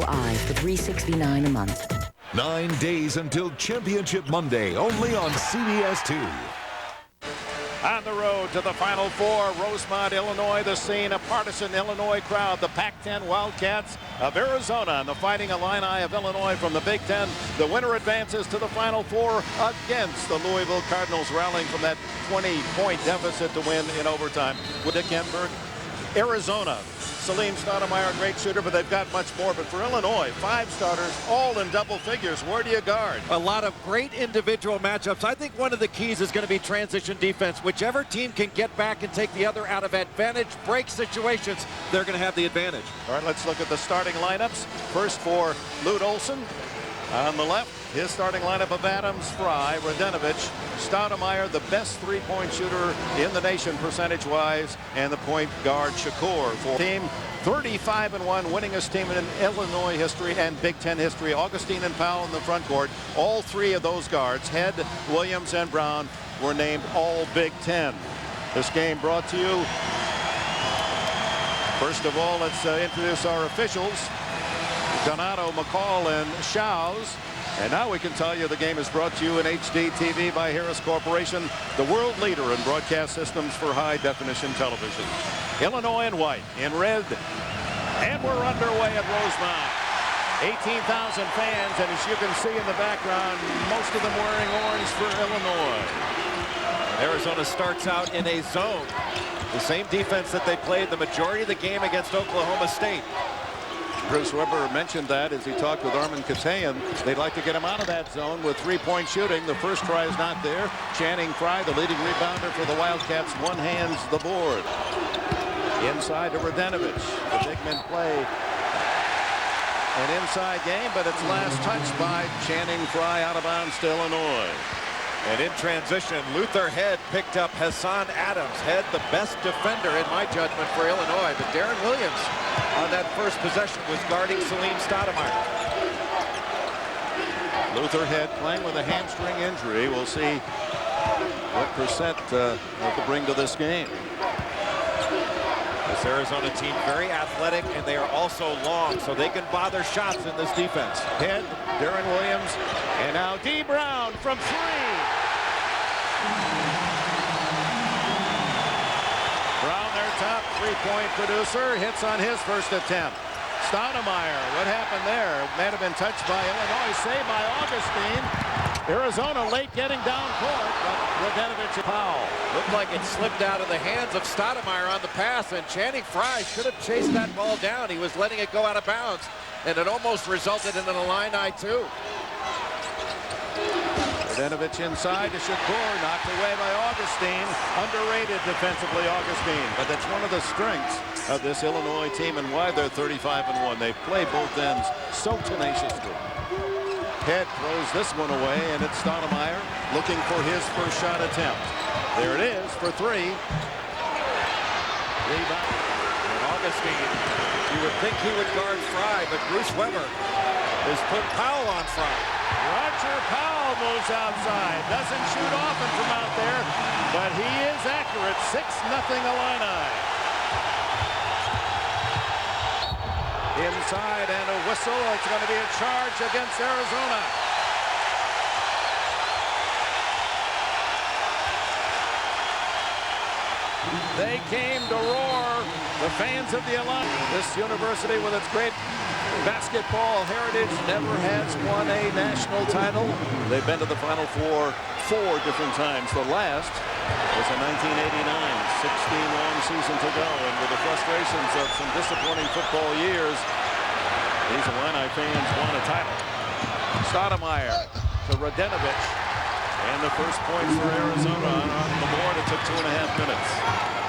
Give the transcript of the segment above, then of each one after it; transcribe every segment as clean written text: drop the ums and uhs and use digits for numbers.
NCAA for $369 a month. 9 days until Championship Monday, only on CBS 2. On the road to the Final Four, Rosemont, Illinois, the scene, a partisan Illinois crowd. The Pac-10 Wildcats of Arizona and the Fighting Illini of Illinois from the Big Ten. The winner advances to the Final Four against the Louisville Cardinals, rallying from that 20-point deficit to win in overtime. With Dick Enberg, Arizona. Salim Stoudemire, great shooter, but they've got much more. But for Illinois, 5 starters, all in double figures. Where do you guard? A lot of great individual matchups. I think one of the keys is going to be transition defense. Whichever team can get back and take the other out of advantage break situations, they're going to have the advantage. All right, let's look at the starting lineups. First for Lute Olson. On the left, his starting lineup of Adams, Fry, Radenovich, Stoudemire, the best three-point shooter in the nation percentage-wise, and the point guard Shakur for team 35-1, winningest team in Illinois history and Big Ten history. Augustine and Powell in the front court. All 3 of those guards, Head, Williams, and Brown, were named All Big Ten. This game brought to you. First of all, let's introduce our officials. Donato, McCall, and Shows. And now we can tell you the game is brought to you in HD TV by Harris Corporation, the world leader in broadcast systems for high-definition television. Illinois in white, in red, and we're underway at Rosemont. 18,000 fans, and as you can see in the background, most of them wearing orange for Illinois. Arizona starts out in a zone. The same defense that they played the majority of the game against Oklahoma State. Bruce Weber mentioned that as he talked with Armin Katayan. They'd like to get him out of that zone with three-point shooting. The first try is not there. Channing Frye, the leading rebounder for the Wildcats, one-hands the board. Inside to Radenovich. The big men play an inside game, but it's last touched by Channing Frye out of bounds to Illinois. And in transition, Luther Head picked up Hassan Adams. Head, the best defender in my judgment for Illinois. But Darren Williams on that first possession was guarding Salim Stoudemire. Luther Head playing with a hamstring injury. We'll see what percent he'll bring to this game. This Arizona team very athletic, and they are also long, so they can bother shots in this defense. Head, Darren Williams, and now D. Brown from 3. Brown, their top three-point producer, hits on his first attempt. Stoudemire, what happened there? May have been touched by Illinois, saved by Augustine. Arizona late getting down court, but Radenovich and Powell. Looked like it slipped out of the hands of Stoudemire on the pass, and Channing Frye should have chased that ball down. He was letting it go out of bounds, and it almost resulted in an Illini too. Radenovich inside to Shakur, knocked away by Augustine. Underrated defensively, Augustine, but that's one of the strengths of this Illinois team and why they're 35-1. They play both ends so tenaciously. Head throws this one away, and it's Stoudemire looking for his first shot attempt. There it is for 3. Rebound. And Augustine, you would think he would guard Frye, but Bruce Weber has put Powell on Frye. Roger Powell moves outside. Doesn't shoot often from out there, but he is accurate. 6-0 Illini. Inside and a whistle. It's going to be a charge against Arizona. They came to roar, the fans of the Illini. This university with its great basketball heritage never has won a national title. They've been to the Final Four 4 different times. The last was in 1989, 16 long seasons ago, and with the frustrations of some disappointing football years, these Illini fans won a title. Stoudemire to Radenovich, and the first points for Arizona on the board. It took 2.5 minutes.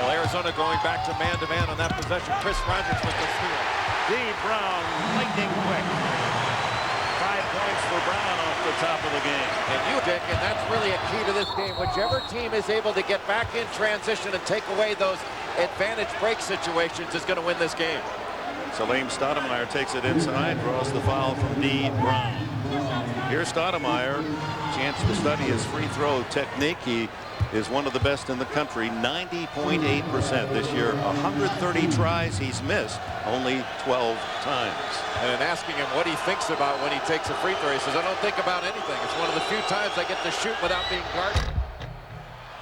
Well, Arizona going back to man-to-man on that possession. Chris Rogers with the steal. D. Brown, lightning quick. 5 points for Brown off the top of the game. And you, Dick, and that's really a key to this game. Whichever team is able to get back in transition and take away those advantage break situations is going to win this game. Salim Stoudemire takes it inside, draws the foul from D. Brown. Here's Stoudemire, chance to study his free throw technique. He is one of the best in the country, 90.8% this year. 130 tries, he's missed only 12 times. And in asking him what he thinks about when he takes a free throw, he says, I don't think about anything. It's one of the few times I get to shoot without being guarded.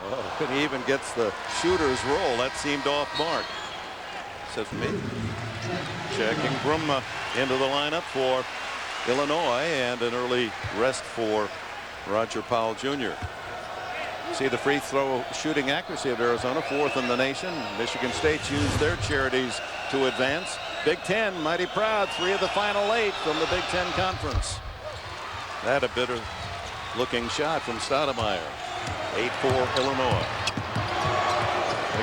Oh, and he even gets the shooter's roll. That seemed off mark. Says me. Check Ingram into the lineup for Illinois, and an early rest for Roger Powell Jr. See the free throw shooting accuracy of Arizona, 4th in the nation. Michigan State's used their charities to advance. Big Ten mighty proud, 3 of the final 8 from the Big Ten Conference. That a bitter looking shot from Stoudemire. 8-4 Illinois.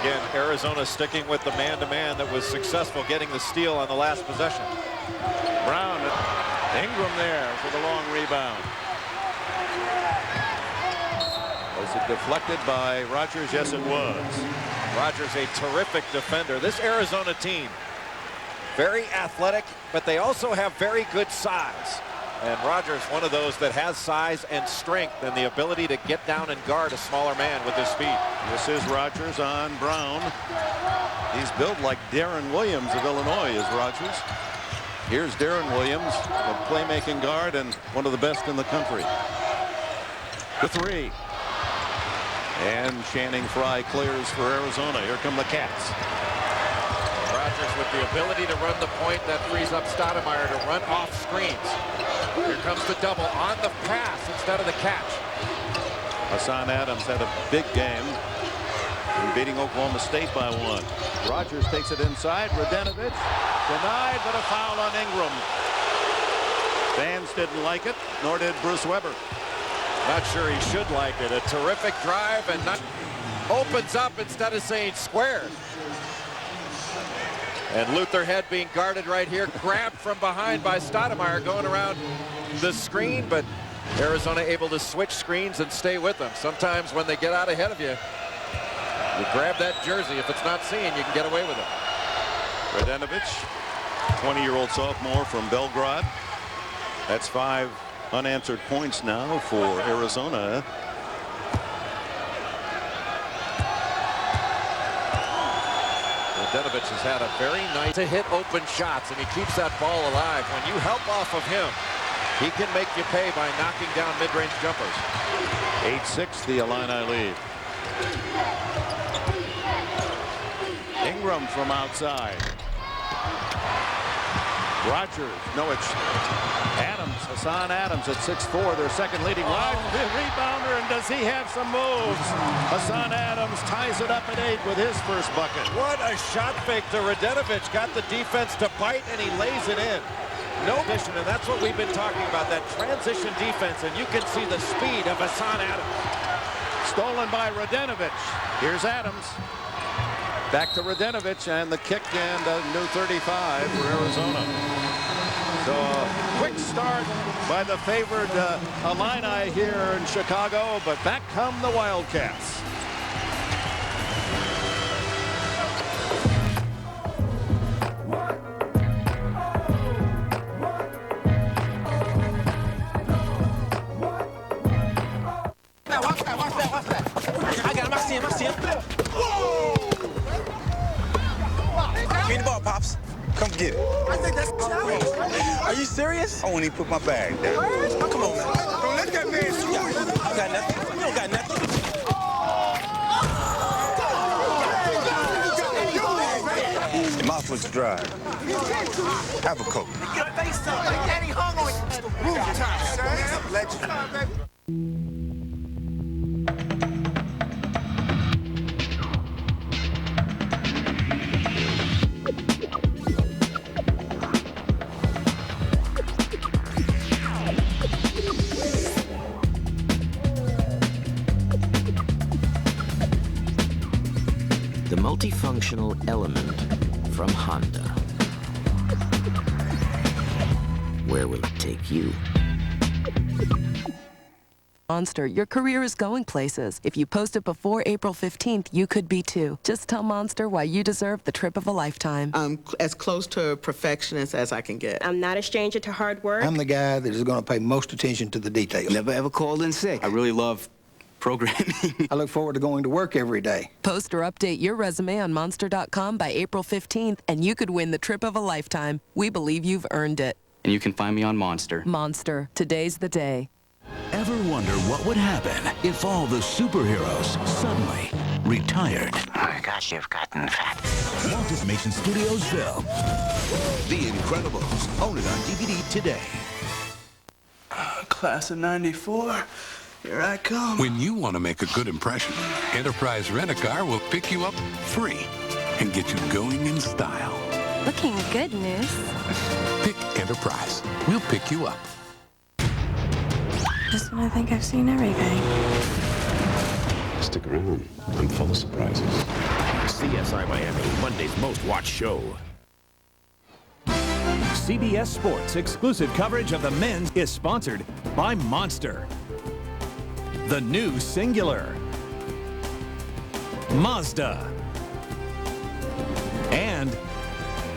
Again, Arizona sticking with the man-to-man that was successful getting the steal on the last possession. Brown, Ingram there for the long rebound. Was it deflected by Rogers? Yes, it was. Rogers, a terrific defender. This Arizona team, very athletic, but they also have very good size. And Rogers, one of those that has size and strength and the ability to get down and guard a smaller man with his speed. This is Rogers on Brown. He's built like Darren Williams of Illinois is Rogers. Here's Darren Williams, a playmaking guard and one of the best in the country. The 3. And Channing Frye clears for Arizona. Here come the Cats. Rogers with the ability to run the point that frees up Stoudemire to run off screens. Here comes the double on the pass instead of the catch. Hassan Adams had a big game in beating Oklahoma State by 1. Rogers takes it inside. Radenovich denied, but a foul on Ingram. Fans didn't like it, nor did Bruce Weber. Not sure he should like it. A terrific drive and not opens up instead of saying square. And Luther Head being guarded right here, grabbed from behind by Stoudemire going around the screen, but Arizona able to switch screens and stay with them. Sometimes when they get out ahead of you, you grab that jersey. If it's not seen, you can get away with it. Radenovich, 20-year-old sophomore from Belgrade. That's 5 unanswered points now for Arizona. Radenovich has had a very nice to hit open shots, and he keeps that ball alive. When you help off of him, he can make you pay by knocking down mid-range jumpers. 8-6 the Illini lead. Ingram from outside. Rogers, no, it's Adams, Hassan Adams at 6'4", their second leading. Rogers, the rebounder, and does he have some moves? Hassan Adams ties it up at 8 with his first bucket. What a shot fake to Radenovich. Got the defense to bite, and he lays it in. No vision, and that's what we've been talking about, that transition defense, and you can see the speed of Hassan Adams. Stolen by Radenovich. Here's Adams. Back to Radenovich, and the kick, and a new 35 for Arizona. So a quick start by the favored Illini here in Chicago, but back come the Wildcats. Watch that. I got him. I see him. Give me the ball, Pops. Come get it. I think that's challenge. Are you serious? I won't even put my bag down. Oh, come on, man. Don't let that man shoot you. I got nothing. You don't got nothing. Your mouth looks dry. Have a coat. Your face up. Daddy hung on you. Rooftop, son. Legend. The multifunctional element from Honda. Where will it take you? Monster, your career is going places. If you post it before April 15th, you could be too. Just tell Monster why you deserve the trip of a lifetime. I'm as close to a perfectionist as I can get. I'm not a stranger to hard work. I'm the guy that is going to pay most attention to the details. Never ever called in sick. I really love programming. I look forward to going to work every day. Post or update your resume on Monster.com by April 15th, and you could win the trip of a lifetime. We believe you've earned it. And you can find me on Monster. Monster. Today's the day. Ever wonder what would happen if all the superheroes suddenly retired? Oh, gosh, you've gotten fat. Walt Disney Studios film The Incredibles. Own it on DVD today. Class of 94. Here I come. When you want to make a good impression, Enterprise Rent-A-Car will pick you up free and get you going in style. Looking good, Moose. Pick Enterprise. We'll pick you up. Just when I think I've seen everything. Stick around. I'm full of surprises. CSI Miami, Monday's most watched show. CBS Sports exclusive coverage of the men's is sponsored by Monster, the new Singular, Mazda, and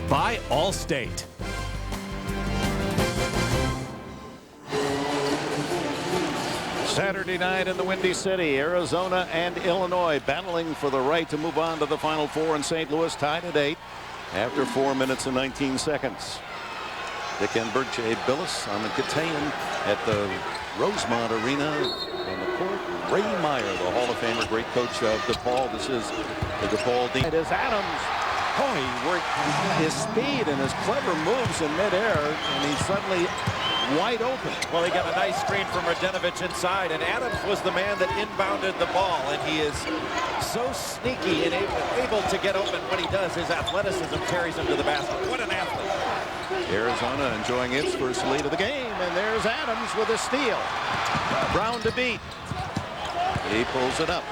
by Allstate. Saturday night in the Windy City, Arizona and Illinois battling for the right to move on to the Final Four, in St. Louis tied at 8 after 4 minutes and 19 seconds. Dick Enberg, Jay Billis on the Catayan at the Rosemont Arena. On the court, Ray Meyer, the Hall of Famer, great coach of DePaul. This is the DePaul Dean. It is Adams. Oh, he worked his speed and his clever moves in midair, and he's suddenly wide open. Well, he got a nice screen from Radenovich inside, and Adams was the man that inbounded the ball, and he is so sneaky and able to get open. When he does, his athleticism carries him to the basket. What an athlete. Arizona enjoying its first lead of the game, and there's Adams with a steal. Brown to beat. He pulls it up.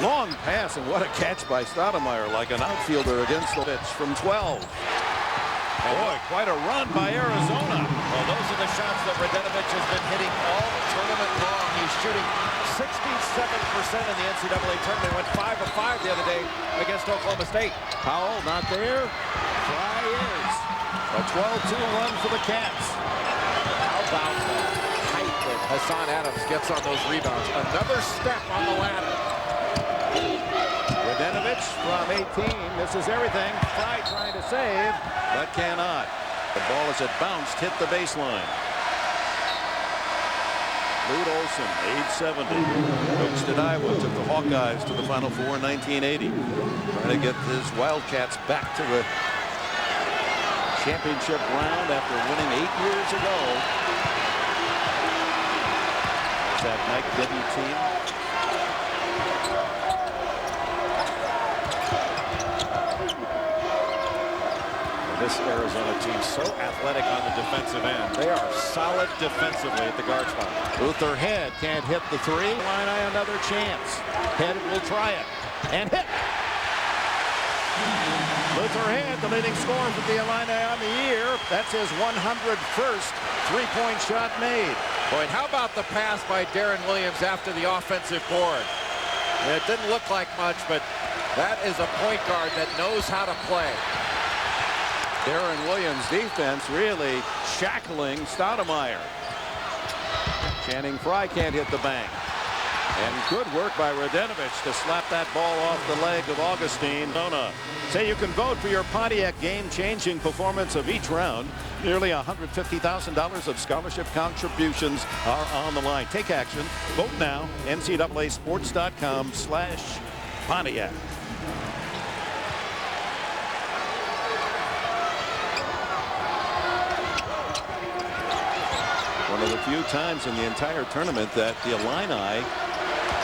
Long pass, and what a catch by Stoudemire, like an outfielder against the pitch from 12. Boy, quite a run by Arizona. Well, those are the shots that Radenovich has been hitting all tournament long. He's shooting 67% in the NCAA tournament. Went 5 of 5 the other day against Oklahoma State. Powell not there. Fry is. A 12-2 run for the Cats. How about the height that Hassan Adams gets on those rebounds? Another step on the ladder. Radenovich from 18. This is everything. Fry trying to save, but cannot. The ball as it bounced hit the baseline. Lute Olson, age 70, coached at Iowa, took the Hawkeyes to the Final Four in 1980. Trying to get his Wildcats back to the championship round after winning 8 years ago. There's that Mike Bibby team. This Arizona team so athletic on the defensive end. They are solid defensively at the guard spot. Luther Head can't hit the three. Illini another chance. Head will try it and hit. Luther Head, the leading scorer for the Illini on the year. That's his 101st three-point shot made. Boy, and how about the pass by Darren Williams after the offensive board? It didn't look like much, but that is a point guard that knows how to play. Darren Williams' defense really shackling Stoudemire. Channing Frye can't hit the bank. And good work by Radenovich to slap that ball off the leg of Augustine. Say you can vote for your Pontiac game-changing performance of each round. Nearly $150,000 of scholarship contributions are on the line. Take action. Vote now. NCAAsports.com/Pontiac. One of the few times in the entire tournament that the Illini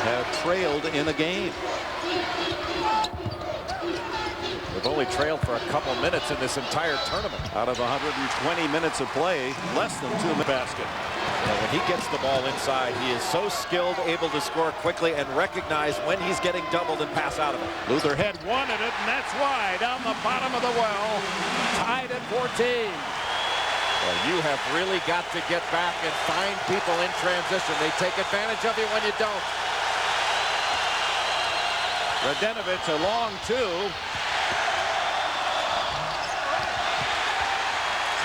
have trailed in a game. They've only trailed for a couple minutes in this entire tournament. Out of 120 minutes of play, less than 2 in the basket. And when he gets the ball inside, he is so skilled, able to score quickly and recognize when he's getting doubled and pass out of it. Luther Head wanted it, and that's why down the bottom of the well, tied at 14. Well, you have really got to get back and find people in transition. They take advantage of you when you don't. Radenovich a long two.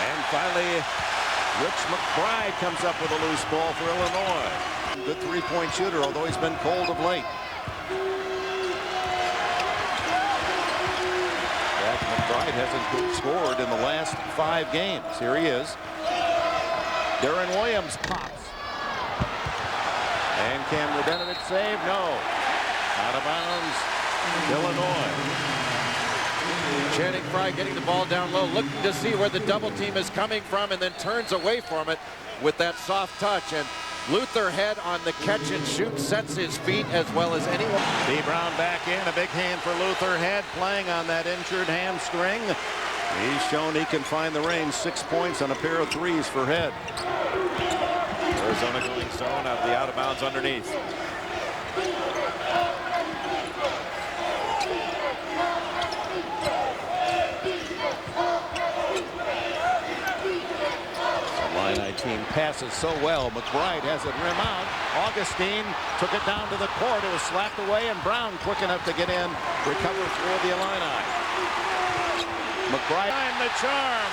And finally Rich McBride comes up with a loose ball for Illinois. Good three-point shooter, although he's been cold of late. McBride hasn't scored in the last 5 games. Here he is. Darren Williams pops. And can Radenovic save? No. Out of bounds, Illinois. Channing Frye getting the ball down low, looking to see where the double team is coming from, and then turns away from it with that soft touch. And Luther Head on the catch and shoot, sets his feet as well as anyone. B. Brown back in. A big hand for Luther Head, playing on that injured hamstring. He's shown he can find the range. 6 points on a pair of threes for Head. Arizona going zone out of the out of bounds underneath. Team passes so well. McBride has it rim out. Augustine took it down to the court. It was slapped away, and Brown quick enough to get in. Recovers for the Illini. McBride and the charm.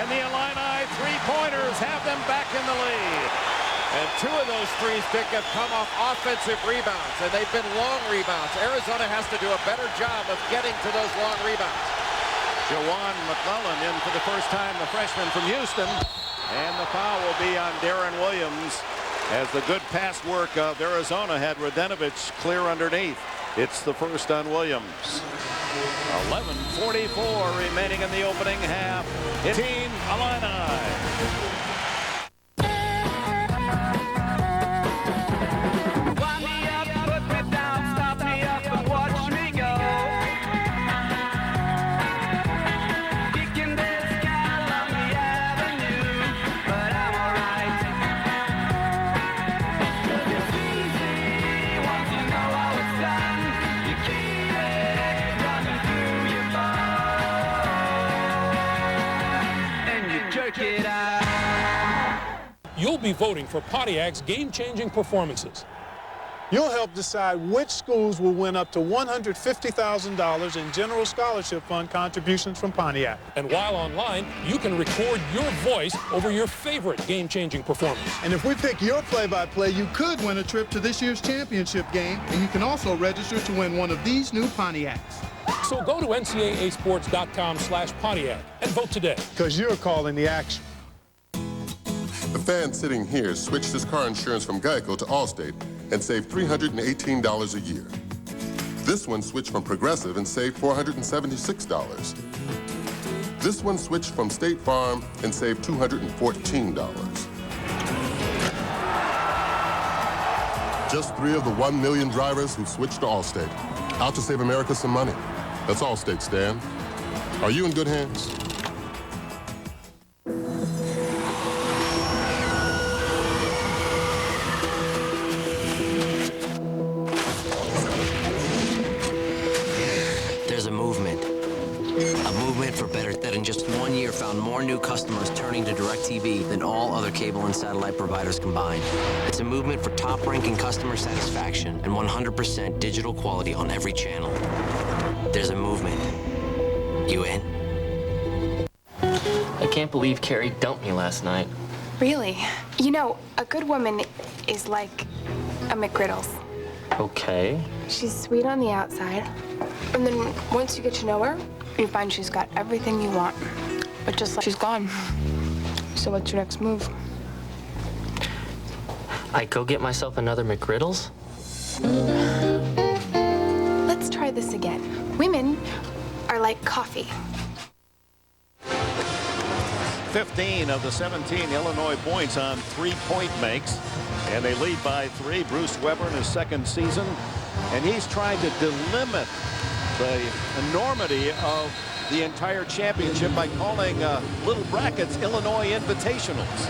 And the Illini three-pointers have them back in the lead. And 2 of those threes, Dick, have come off offensive rebounds, and they've been long rebounds. Arizona has to do a better job of getting to those long rebounds. Jawan McClellan in for the first time, the freshman from Houston. And the foul will be on Darren Williams, as the good pass work of Arizona had Radenovic clear underneath. It's the first on Williams. 11:44 remaining in the opening half. Team Illini. You'll be voting for Pontiac's game-changing performances. You'll help decide which schools will win up to $150,000 in general scholarship fund contributions from Pontiac. And while online, you can record your voice over your favorite game-changing performance. And if we pick your play-by-play, you could win a trip to this year's championship game, and you can also register to win one of these new Pontiacs. So go to ncaasports.com/Pontiac and vote today. Because you're calling the action. The fan sitting here switched his car insurance from Geico to Allstate and saved $318 a year. This one switched from Progressive and saved $476. This one switched from State Farm and saved $214. Just 3 of the 1 million drivers who switched to Allstate. Out to save America some money. That's Allstate, Stan. Are you in good hands? There's a movement for better that in just 1 year found more new customers turning to DirecTV than all other cable and satellite providers combined. It's a movement for top-ranking customer satisfaction and 100% digital quality on every channel. There's a movement. You in? I can't believe Carrie dumped me last night. Really? You know, a good woman is like a McGriddles. Okay. She's sweet on the outside, and then once you get to know her, you find she's got everything you want, but just like she's gone. So what's your next move? I go get myself another McGriddles? Let's try this again. Women are like coffee. 15 of the 17 Illinois points on three-point makes, and they lead by 3. Bruce Weber in his second season, and he's trying to delimit the enormity of the entire championship by calling little brackets Illinois Invitationals.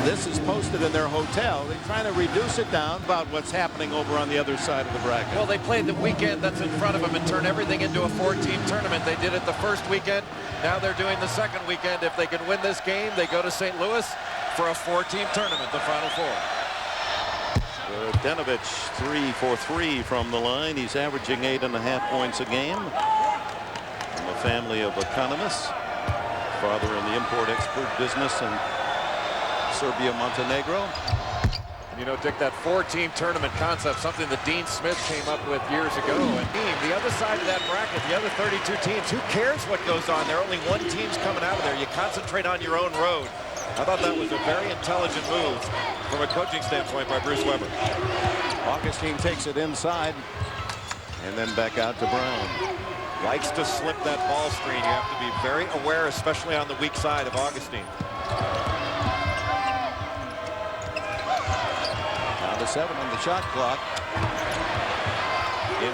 This is posted in their hotel. They're trying to reduce it down about what's happening over on the other side of the bracket. Well, they played the weekend that's in front of them and turned everything into a 4-team tournament. They did it the first weekend. Now they're doing the second weekend. If they can win this game, they go to St. Louis for a 4-team tournament, the Final Four. Radenovic 3 for 3 from the line. He's averaging 8.5 points a game. From a family of economists. father in the import-export business in Serbia, Montenegro. You know, Dick, that 4-team tournament concept, something that Dean Smith came up with years ago. And the other side of that bracket, the other 32 teams, who cares what goes on there? Only one team's coming out of there. You concentrate on your own road. I thought that was a very intelligent move from a coaching standpoint by Bruce Weber. Augustine takes it inside and then back out to Brown. Likes to slip that ball screen. You have to be very aware, especially on the weak side of Augustine. Down to 7 on the shot clock.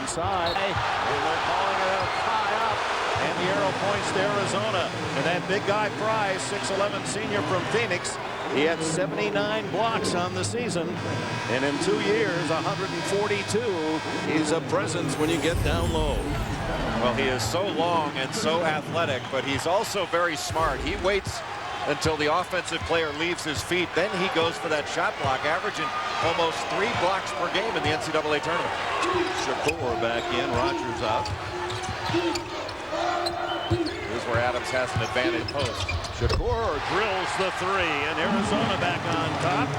Inside. And they're calling it a tie-up. And the arrow points to Arizona. And that big guy Fry, 6'11" senior from Phoenix. He had 79 blocks on the season. And in 2 years, 142. He's a presence when you get down low. Well, he is so long and so athletic, but he's also very smart. He waits until the offensive player leaves his feet. Then he goes for that shot block, averaging almost 3 blocks per game in the NCAA tournament. Shakur back in, Rogers out. Here's where Adams has an advantage post. Shakur drills the 3, and Arizona back on top.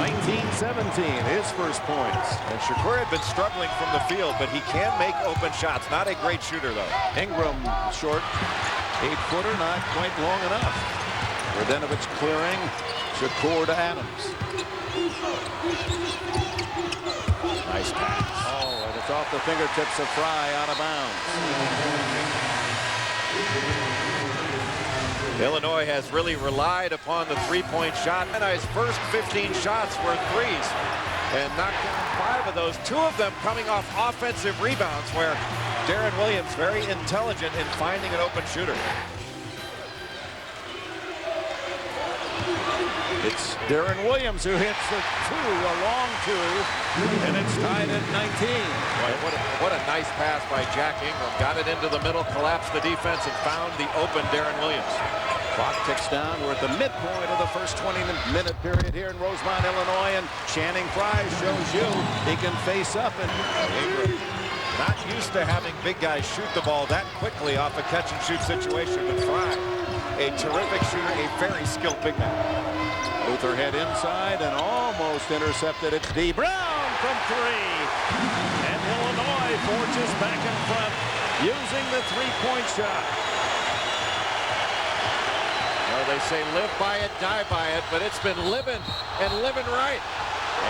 19-17, his first points. And Shakur had been struggling from the field, but he can make open shots. Not a great shooter, though. Ingram short, 8-footer, not quite long enough. Radenovich clearing. Shakur to Adams. Nice pass. Oh, and it's off the fingertips of Fry, out of bounds. Illinois has really relied upon the three-point shot. And his first 15 shots were threes and knocked down 5 of those, 2 of them coming off offensive rebounds, where Darren Williams very intelligent in finding an open shooter. It's Darren Williams who hits the 2, a long 2, and it's tied at 19. What a nice pass by Jack Ingram. Got it into the middle, collapsed the defense, and found the open Darren Williams. Clock ticks down. We're at the midpoint of the first 20-minute period here in Rosemont, Illinois, and Channing Frye shows you he can face up. And Ingram, not used to having big guys shoot the ball that quickly off a catch-and-shoot situation, but Frye, a terrific shooter, a very skilled big man. Luther head inside and almost intercepted. It's D. Brown from 3. And Illinois forges back in front using the three-point shot. Well, they say live by it, die by it, but it's been living and living right.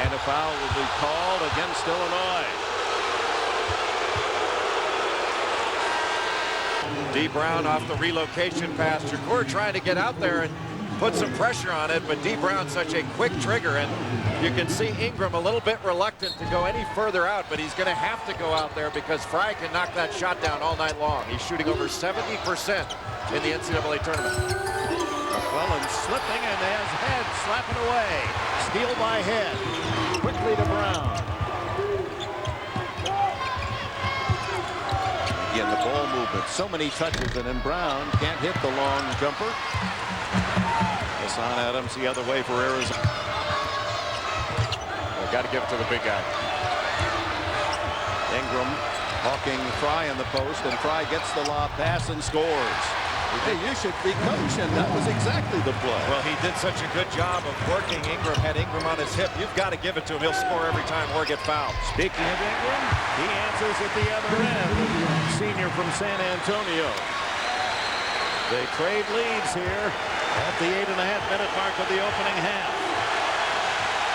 And a foul will be called against Illinois. D. Brown off the relocation pass. Shakur trying to get out there and put some pressure on it, but D. Brown such a quick trigger, and you can see Ingram a little bit reluctant to go any further out, but he's going to have to go out there because Frye can knock that shot down all night long. He's shooting over 70% in the NCAA tournament. McClellan slipping and has Head slapping away. Steal by Head. Quickly to Brown. Again, the ball movement, so many touches, and then Brown can't hit the long jumper. Hassan Adams the other way for Arizona. Well, got to give it to the big guy. Ingram hawking Fry in the post, and Fry gets the lob pass and scores. Hey, you should be coaching. That was exactly the play. Well, he did such a good job of working Ingram, had Ingram on his hip. You've got to give it to him. He'll score every time or get fouled. Speaking of Ingram, he answers at the other end. Senior from San Antonio. They trade leads here at the 8.5-minute mark of the opening half.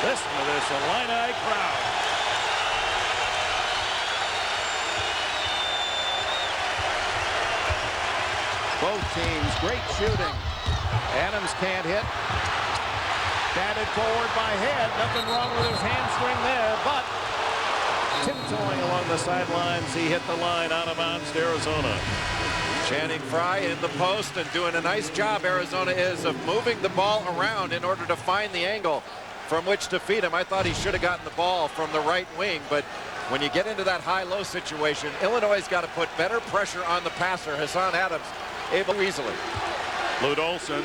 Listen to this Illini crowd. Both teams, great shooting. Adams can't hit. Batted forward by Head. Nothing wrong with his hamstring there, but tiptoeing along the sidelines, he hit the line out of bounds to Arizona. Channing Frye in the post and doing a nice job, Arizona is, of moving the ball around in order to find the angle from which to feed him. I thought he should have gotten the ball from the right wing, but when you get into that high-low situation, Illinois has got to put better pressure on the passer. Hassan Adams able easily. Lute Olson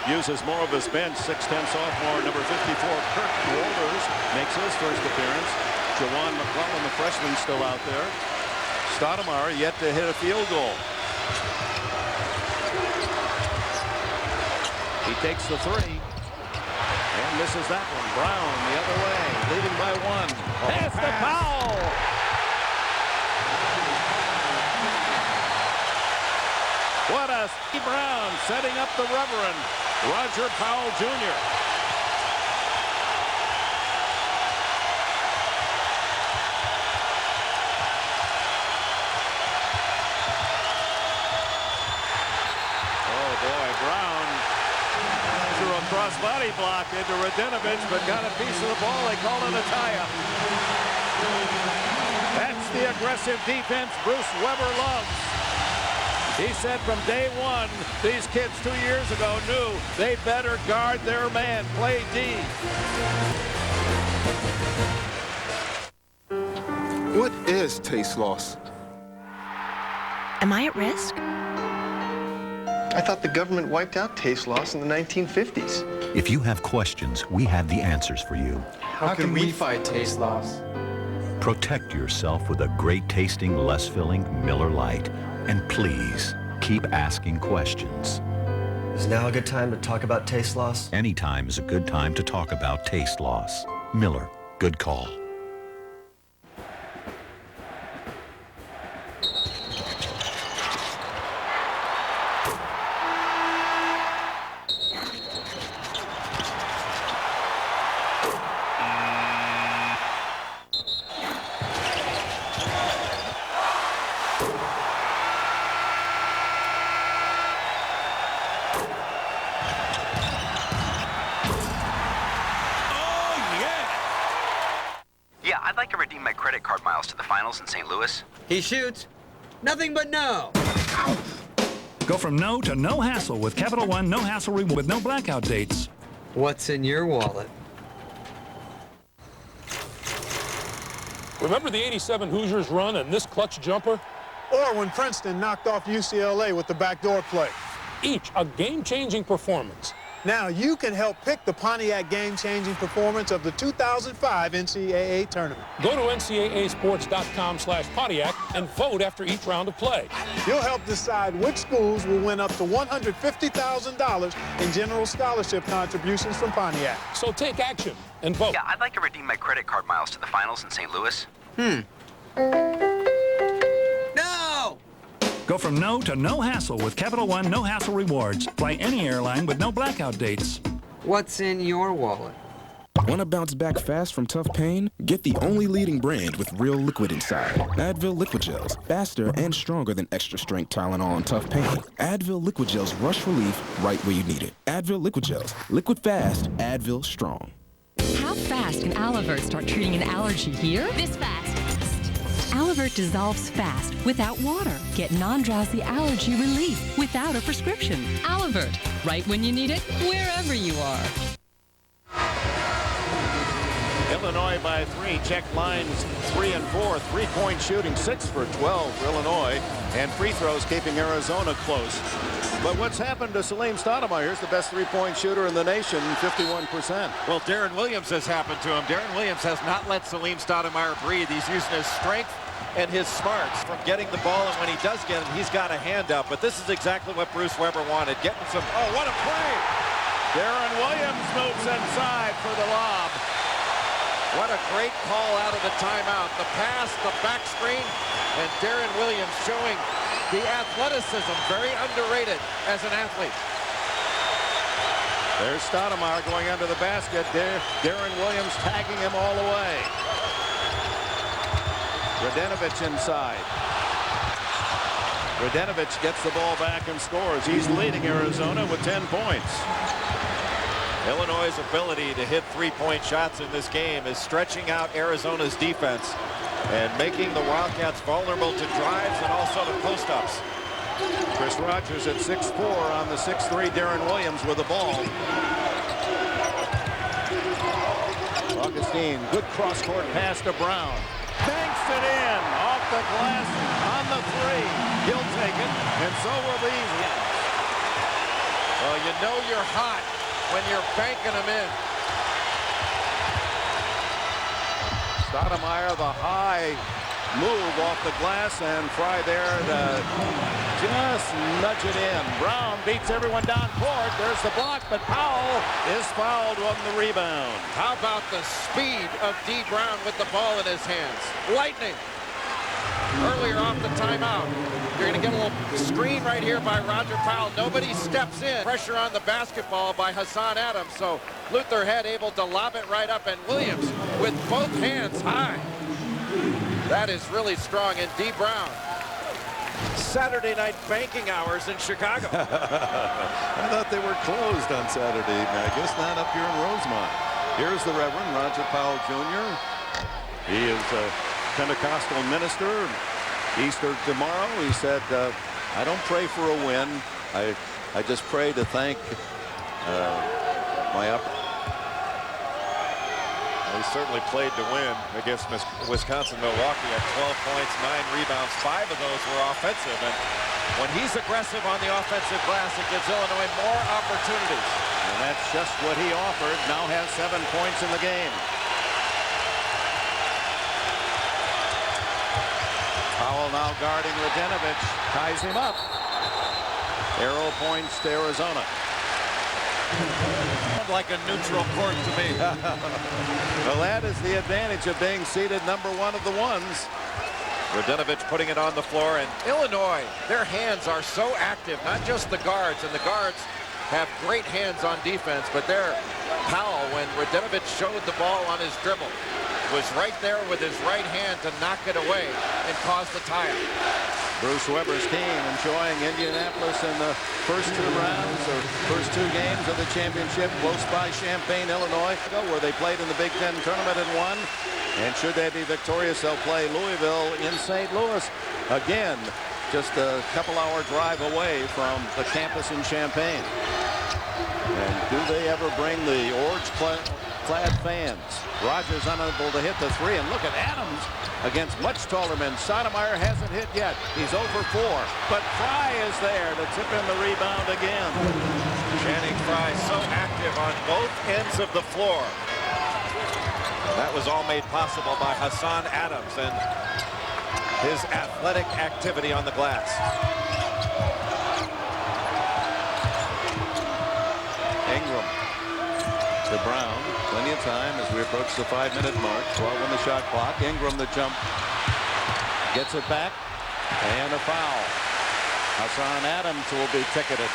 uses more of his bench. 6'10" sophomore, number 54, Kirk Walters, makes his first appearance. Jawan McClellan, the freshman, still out there. Stoudemire yet to hit a field goal. He takes the three and misses that one. Brown the other way, leading by 1. Pass to Powell. What a Steve Brown setting up the Reverend Roger Powell Jr. Oh boy, Brown threw a cross-body block into Radinovich, but got a piece of the ball. They call it a tie-up. That's the aggressive defense Bruce Weber loves. He said from day one, these kids 2 years ago knew they better guard their man, play D. What is taste loss? Am I at risk? I thought the government wiped out taste loss in the 1950s. If you have questions, we have the answers for you. How can we fight taste loss? Protect yourself with a great tasting, less filling Miller Lite. And please, keep asking questions. Is now a good time to talk about taste loss? Any time is a good time to talk about taste loss. Miller, good call. I'd like to redeem my credit card miles to the finals in St. Louis. He shoots. Nothing but no. Go from no to no hassle with Capital One no hassle reward with no blackout dates. What's in your wallet? Remember the '87 Hoosiers run and this clutch jumper? Or when Princeton knocked off UCLA with the backdoor play. Each a game-changing performance. Now you can help pick the Pontiac game-changing performance of the 2005 NCAA tournament. Go to ncaasports.com/Pontiac and vote after each round of play. You'll help decide which schools will win up to $150,000 in general scholarship contributions from Pontiac. So take action and vote. Yeah, I'd like to redeem my credit card miles to the finals in St. Louis. No! Go from no to no hassle with Capital One no hassle rewards. Fly any airline with no blackout dates. What's in your wallet? Want to bounce back fast from tough pain? Get the only leading brand with real liquid inside. Advil Liquid Gels. Faster and stronger than extra strength Tylenol and tough pain. Advil Liquid Gels rush relief right where you need it. Advil Liquid Gels. Liquid fast, Advil strong. How fast can Alivert start treating an allergy here? This fast. Alivert dissolves fast without water. Get non-drowsy allergy relief without a prescription. Alivert, right when you need it, wherever you are. Illinois by 3. Check lines 3 and 4. Three-point shooting 6 for 12 for Illinois. And free throws keeping Arizona close. But what's happened to Salim Stoudemire? Here's the best three-point shooter in the nation, 51%. Well, Darren Williams has happened to him. Darren Williams has not let Salim Stoudemire breathe. He's using his strength and his smarts from getting the ball, and when he does get it, he's got a hand up. But this is exactly what Bruce Weber wanted. Getting some, oh, what a play! Darren Williams moves inside for the lob. What a great call out of the timeout. The pass, the back screen, and Darren Williams showing the athleticism, very underrated as an athlete. There's Stoudemire going under the basket. Darren Williams tagging him all the way. Radinovich inside. Radinovich gets the ball back and scores. He's leading Arizona with 10 points. Illinois' ability to hit three-point shots in this game is stretching out Arizona's defense and making the Wildcats vulnerable to drives and also to post-ups. Chris Rogers at 6'4" on the 6'3" Darren Williams with the ball. Augustine, good cross-court pass to Brown. Banks it in off the glass on the 3. He'll take it, and so will these. Well, you know you're hot when you're banking them in. Stoudemire, the high move off the glass, and Fry there to just nudge it in. Brown beats everyone down court. There's the block, but Powell is fouled on the rebound. How about the speed of D. Brown with the ball in his hands? Lightning. Earlier off the timeout. You're going to get a little screen right here by Roger Powell. Nobody steps in. Pressure on the basketball by Hassan Adams. So Luther Head able to lob it right up, and Williams with both hands high. That is really strong. And D. Brown. Saturday night banking hours in Chicago. I thought they were closed on Saturday evening. I guess not up here in Rosemont. Here's the Reverend Roger Powell Jr. He is a Pentecostal minister. Easter tomorrow. He said, I don't pray for a win. I just pray to thank my upper. He certainly played to win against Wisconsin-Milwaukee at 12 points, 9 rebounds. 5 of those were offensive. And when he's aggressive on the offensive glass, it gives Illinois more opportunities. And that's just what he offered. Now has 7 points in the game. Powell now guarding Radinovich. Ties him up. Arrow points to Arizona. Like a neutral court to me. Well, that is the advantage of being seated #1 of the ones. Radinovich putting it on the floor, and Illinois, their hands are so active, not just the guards, and the guards have great hands on defense, but their Powell, when Radinovich showed the ball on his dribble, was right there with his right hand to knock it away and cause the tie-up. Bruce Weber's team enjoying Indianapolis in the first 2 rounds or first 2 games of the championship close by Champaign, Illinois, where they played in the Big Ten tournament and won. And should they be victorious, they'll play Louisville in St. Louis. Again, just a couple-hour drive away from the campus in Champaign. And do they ever bring the orange-clad fans? Rogers unable to hit the 3, and look at Adams against much taller men. Stoudemire hasn't hit yet. He's 0 for 4, but Fry is there to tip in the rebound again. Channing Fry so active on both ends of the floor. That was all made possible by Hassan Adams and his athletic activity on the glass. Ingram to Brown. Plenty of time as we approach the 5-minute mark. 12 on the shot clock. Ingram the jump. Gets it back. And a foul. Hassan Adams will be ticketed.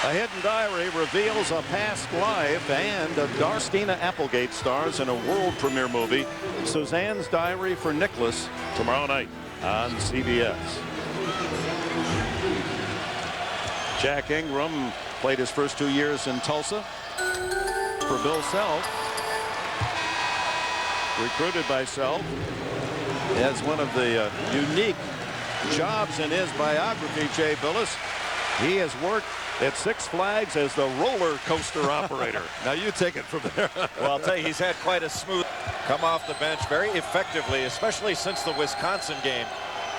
A hidden diary reveals a past life, and Darcina Applegate stars in a world premiere movie, Suzanne's Diary for Nicholas, tomorrow night on CBS. Jack Ingram played his first 2 years in Tulsa for Bill Self. Recruited by Self. As one of the unique jobs in his biography, Jay Billis, he has worked at Six Flags as the roller coaster operator. Now you take it from there. Well, I'll tell you, he's had quite a smooth come off the bench very effectively, especially since the Wisconsin game,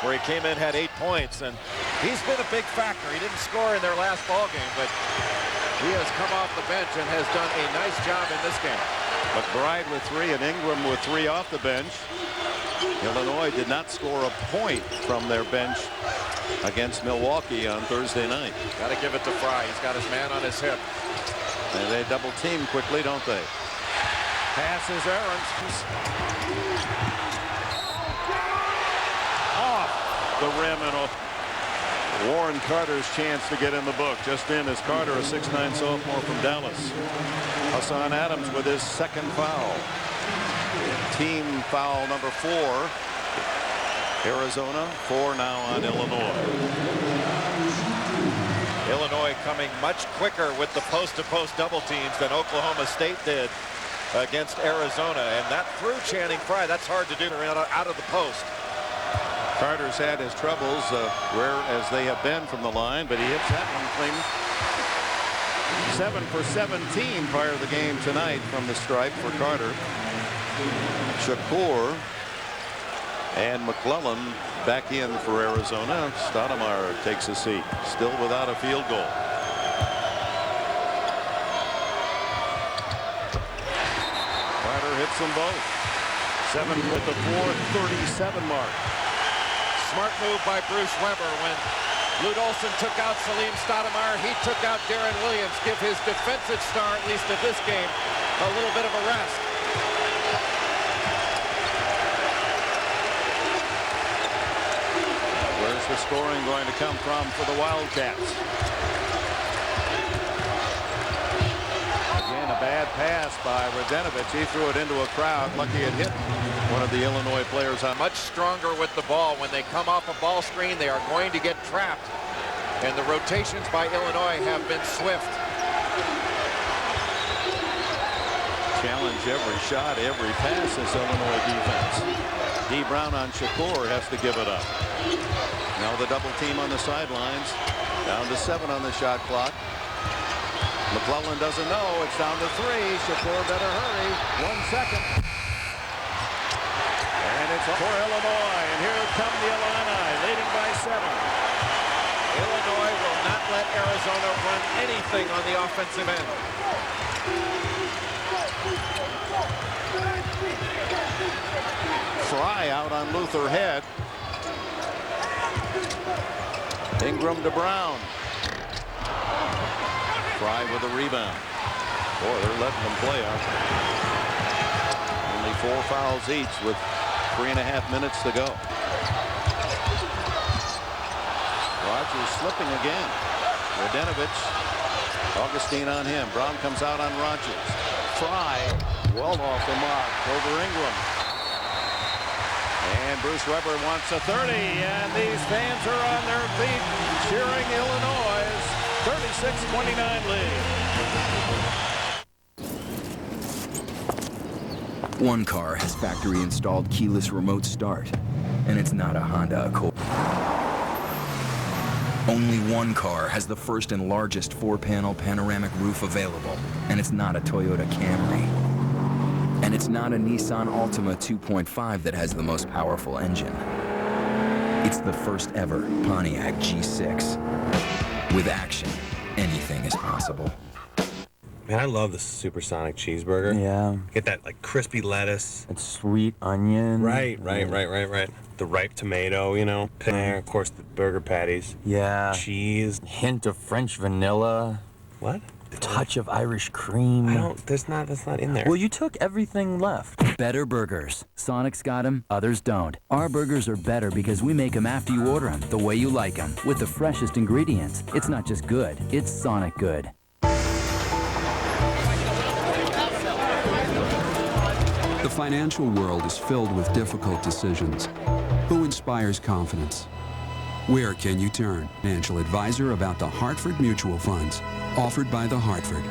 where he came in, had 8 points, and he's been a big factor. He didn't score in their last ball game, but he has come off the bench and has done a nice job in this game. McBride with 3 and Ingram with 3 off the bench. Illinois did not score a point from their bench against Milwaukee on Thursday night. Got to give it to Fry. He's got his man on his hip. And they double team quickly, don't they? Passes Aarons. Off the rim, and Warren Carter's chance to get in the book. Just in as Carter, a 6'9" sophomore from Dallas. Hassan Adams with his second foul. Team foul number 4. Arizona, 4 now on Illinois. Illinois coming much quicker with the post-to-post double teams than Oklahoma State did against Arizona, and that threw Channing Fry. That's hard to do out of the post. Carter's had his troubles where as they have been from the line, but he hits that one clean. 7 for 17 prior to the game tonight from the stripe for Carter. Shakur and McClellan back in for Arizona. Stoudemire takes a seat, still without a field goal. Carter hits them both. 7 with the 4:37 mark. Smart move by Bruce Weber. When Lute Olson took out Salim Stoudemire, he took out Darren Williams. Give his defensive star, at least at this game, a little bit of a rest. Where's the scoring going to come from for the Wildcats? Again, a bad pass by Radenovich. He threw it into a crowd. Lucky it hit one of the Illinois players. Much stronger with the ball. When they come off a ball screen, they are going to get trapped. And the rotations by Illinois have been swift. Challenge every shot, every pass, this Illinois defense. D. Brown on Shakur has to give it up. Now the double team on the sidelines. Down to 7 on the shot clock. McClellan doesn't know. It's down to 3. Shakur better hurry. 1 second. And it's for Illinois. And here come the Illini, leading by 7. Illinois will not let Arizona run anything on the offensive end. Fry out on Luther Head. Ingram to Brown. Fry with a rebound. Boy, they're letting them play out. Only 4 fouls each with 3.5 minutes to go. Rogers slipping again. Radenovich. Augustine on him. Brown comes out on Rogers. Fry well off the mark over Ingram. And Bruce Weber wants a 30, and these fans are on their feet cheering Illinois' 36-29 lead. One car has factory-installed keyless remote start, and it's not a Honda Accord. Only one car has the first and largest 4-panel panoramic roof available, and it's not a Toyota Camry. And it's not a Nissan Altima 2.5 that has the most powerful engine. It's the first ever Pontiac G6. With action, anything is possible. Man, I love the supersonic cheeseburger. Yeah. Get that like crispy lettuce. It's sweet onion. Right. The ripe tomato, you know. There, of course, the burger patties. Yeah. Cheese. Hint of French vanilla. What? A touch of Irish cream. That's not in there. Well, you took everything left. Better burgers. Sonic's got them, others don't. Our burgers are better because we make them after you order them, the way you like them, with the freshest ingredients. It's not just good, it's Sonic good. The financial world is filled with difficult decisions. Who inspires confidence? Where can you turn? Financial advisor about the Hartford Mutual Funds, offered by the Hartford,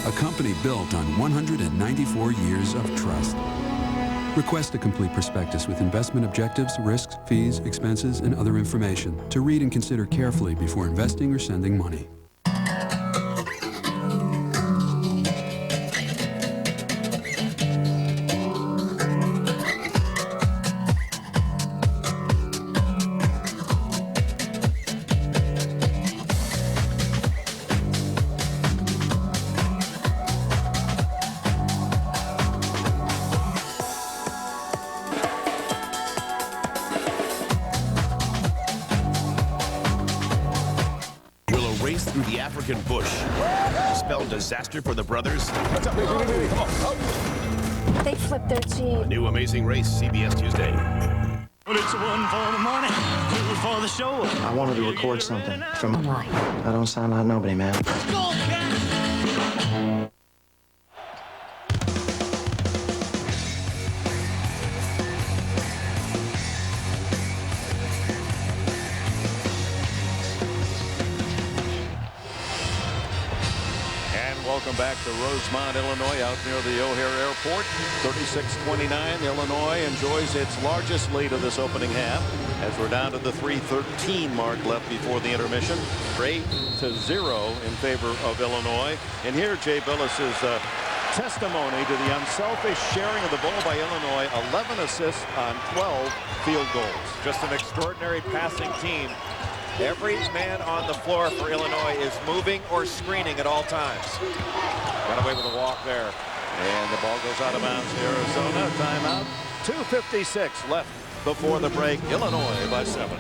a company built on 194 years of trust. Request a complete prospectus with investment objectives, risks, fees, expenses, and other information to read and consider carefully before investing or sending money. Through the African bush. Spell disaster for the brothers. What's up, baby? Come on. They flipped their team. A new Amazing Race, CBS Tuesday. But it's 1 for the money, 2 for the show. I wanted to record something from online. I don't sound like nobody, man. Go, cat! Welcome back to Rosemont, Illinois, out near the O'Hare Airport. 36-29. Illinois enjoys its largest lead of this opening half as we're down to the 3:13 mark left before the intermission. 8-0 in favor of Illinois. And here Jay Billis's testimony to the unselfish sharing of the ball by Illinois. 11 assists on 12 field goals. Just an extraordinary passing team. Every man on the floor for Illinois is moving or screening at all times. Got away with a walk there. And the ball goes out of bounds to Arizona. Timeout. 2:56 left before the break. Illinois by 7.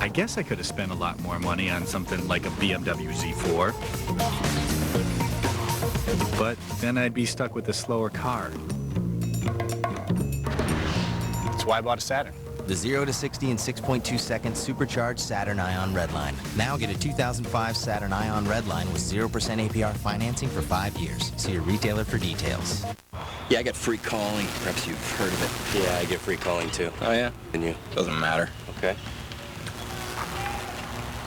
I guess I could have spent a lot more money on something like a BMW Z4. But then I'd be stuck with a slower car. That's why I bought a Saturn. The 0 to 60 in 6.2 seconds supercharged Saturn Ion Redline. Now get a 2005 Saturn Ion Redline with 0% APR financing for 5 years. See your retailer for details. Yeah, I get free calling. Perhaps you've heard of it. Yeah, I get free calling too. Oh, yeah? And you? Doesn't matter. Okay.